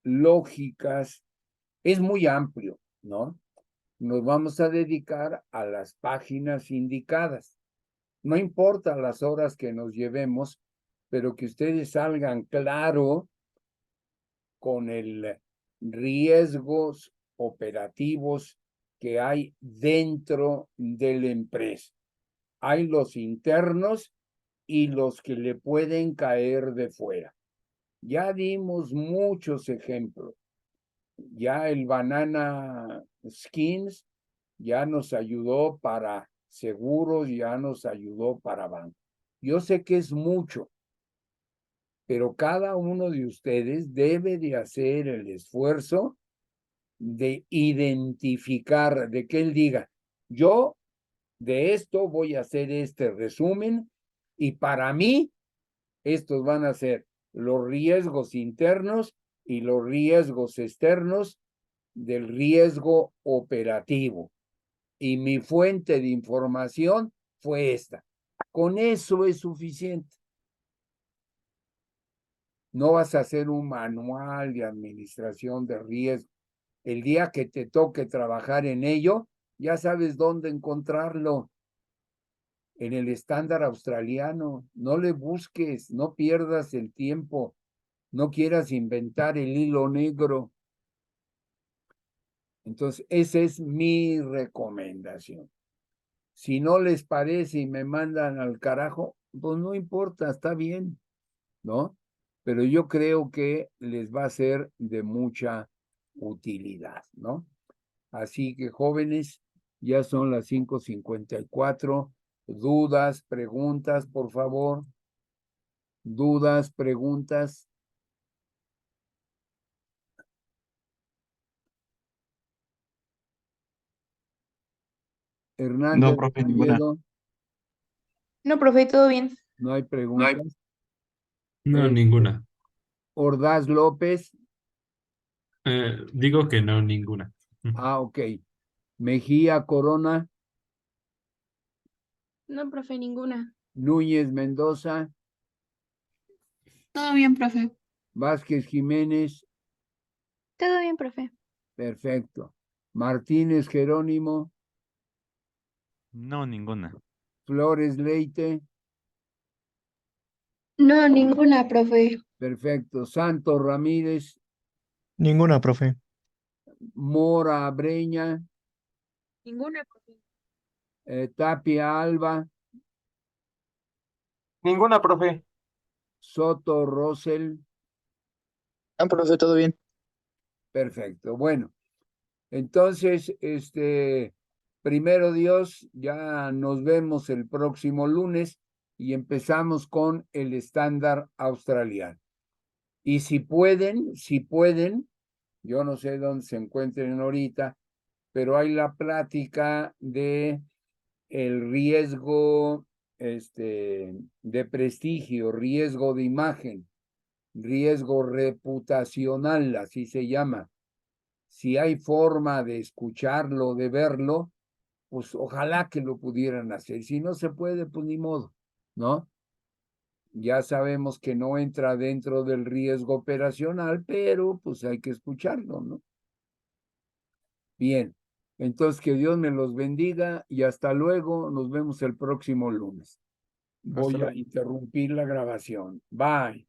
lógicas. Es muy amplio, ¿no? Nos vamos a dedicar a las páginas indicadas. No importa las horas que nos llevemos, pero que ustedes salgan claro con el riesgos operativos que hay dentro de la empresa. Hay los internos y los que le pueden caer de fuera, Ya dimos muchos ejemplos. Ya el Banana Skins ya nos ayudó para seguros, ya nos ayudó para banco. Yo sé que es mucho, pero cada uno de ustedes debe de hacer el esfuerzo de identificar, de que él diga, yo de esto voy a hacer este resumen y para mí estos van a ser los riesgos internos y los riesgos externos del riesgo operativo. Y mi fuente de información fue esta. Con eso es suficiente. No vas a hacer un manual de administración de riesgo. El día que te toque trabajar en ello, ya sabes dónde encontrarlo. En el estándar australiano. No le busques, no pierdas el tiempo. No quieras inventar el hilo negro. Entonces, esa es mi recomendación. Si no les parece y me mandan al carajo, pues no importa, está bien, ¿no? Pero yo creo que les va a ser de mucha utilidad, ¿no? Así que jóvenes, ya son las 5:54. Dudas, preguntas, por favor. Dudas, preguntas. Hernández, No, profe, ninguna. Oviedo, No, profe, todo bien. no hay preguntas. No, ninguna. Ordaz López, Digo que no, ninguna. ok. Mejía Corona, No, profe, ninguna. Núñez Mendoza, Todo bien, profe. Vázquez Jiménez, Todo bien, profe. perfecto. Martínez Jerónimo, No, ninguna. Flores Leite, No, ninguna, profe. perfecto. Santos Ramírez, Ninguna, profe. Mora Breña, Ninguna, profe. Tapia Alba, Ninguna, profe. Soto Rosel, Ah, profe, todo bien. perfecto. Bueno, entonces, primero Dios, ya nos vemos el próximo lunes y empezamos con el estándar australiano. Y si pueden, yo no sé dónde se encuentren ahorita, pero hay la plática de el riesgo de prestigio, riesgo de imagen, riesgo reputacional, así se llama. Si hay forma de escucharlo, de verlo, pues ojalá que lo pudieran hacer. Si no se puede, pues ni modo, ¿no? Ya sabemos que no entra dentro del riesgo operacional, pero pues hay que escucharlo, ¿no? Bien, entonces que Dios me los bendiga y hasta luego. Nos vemos el próximo lunes. Voy a interrumpir la grabación. Bye.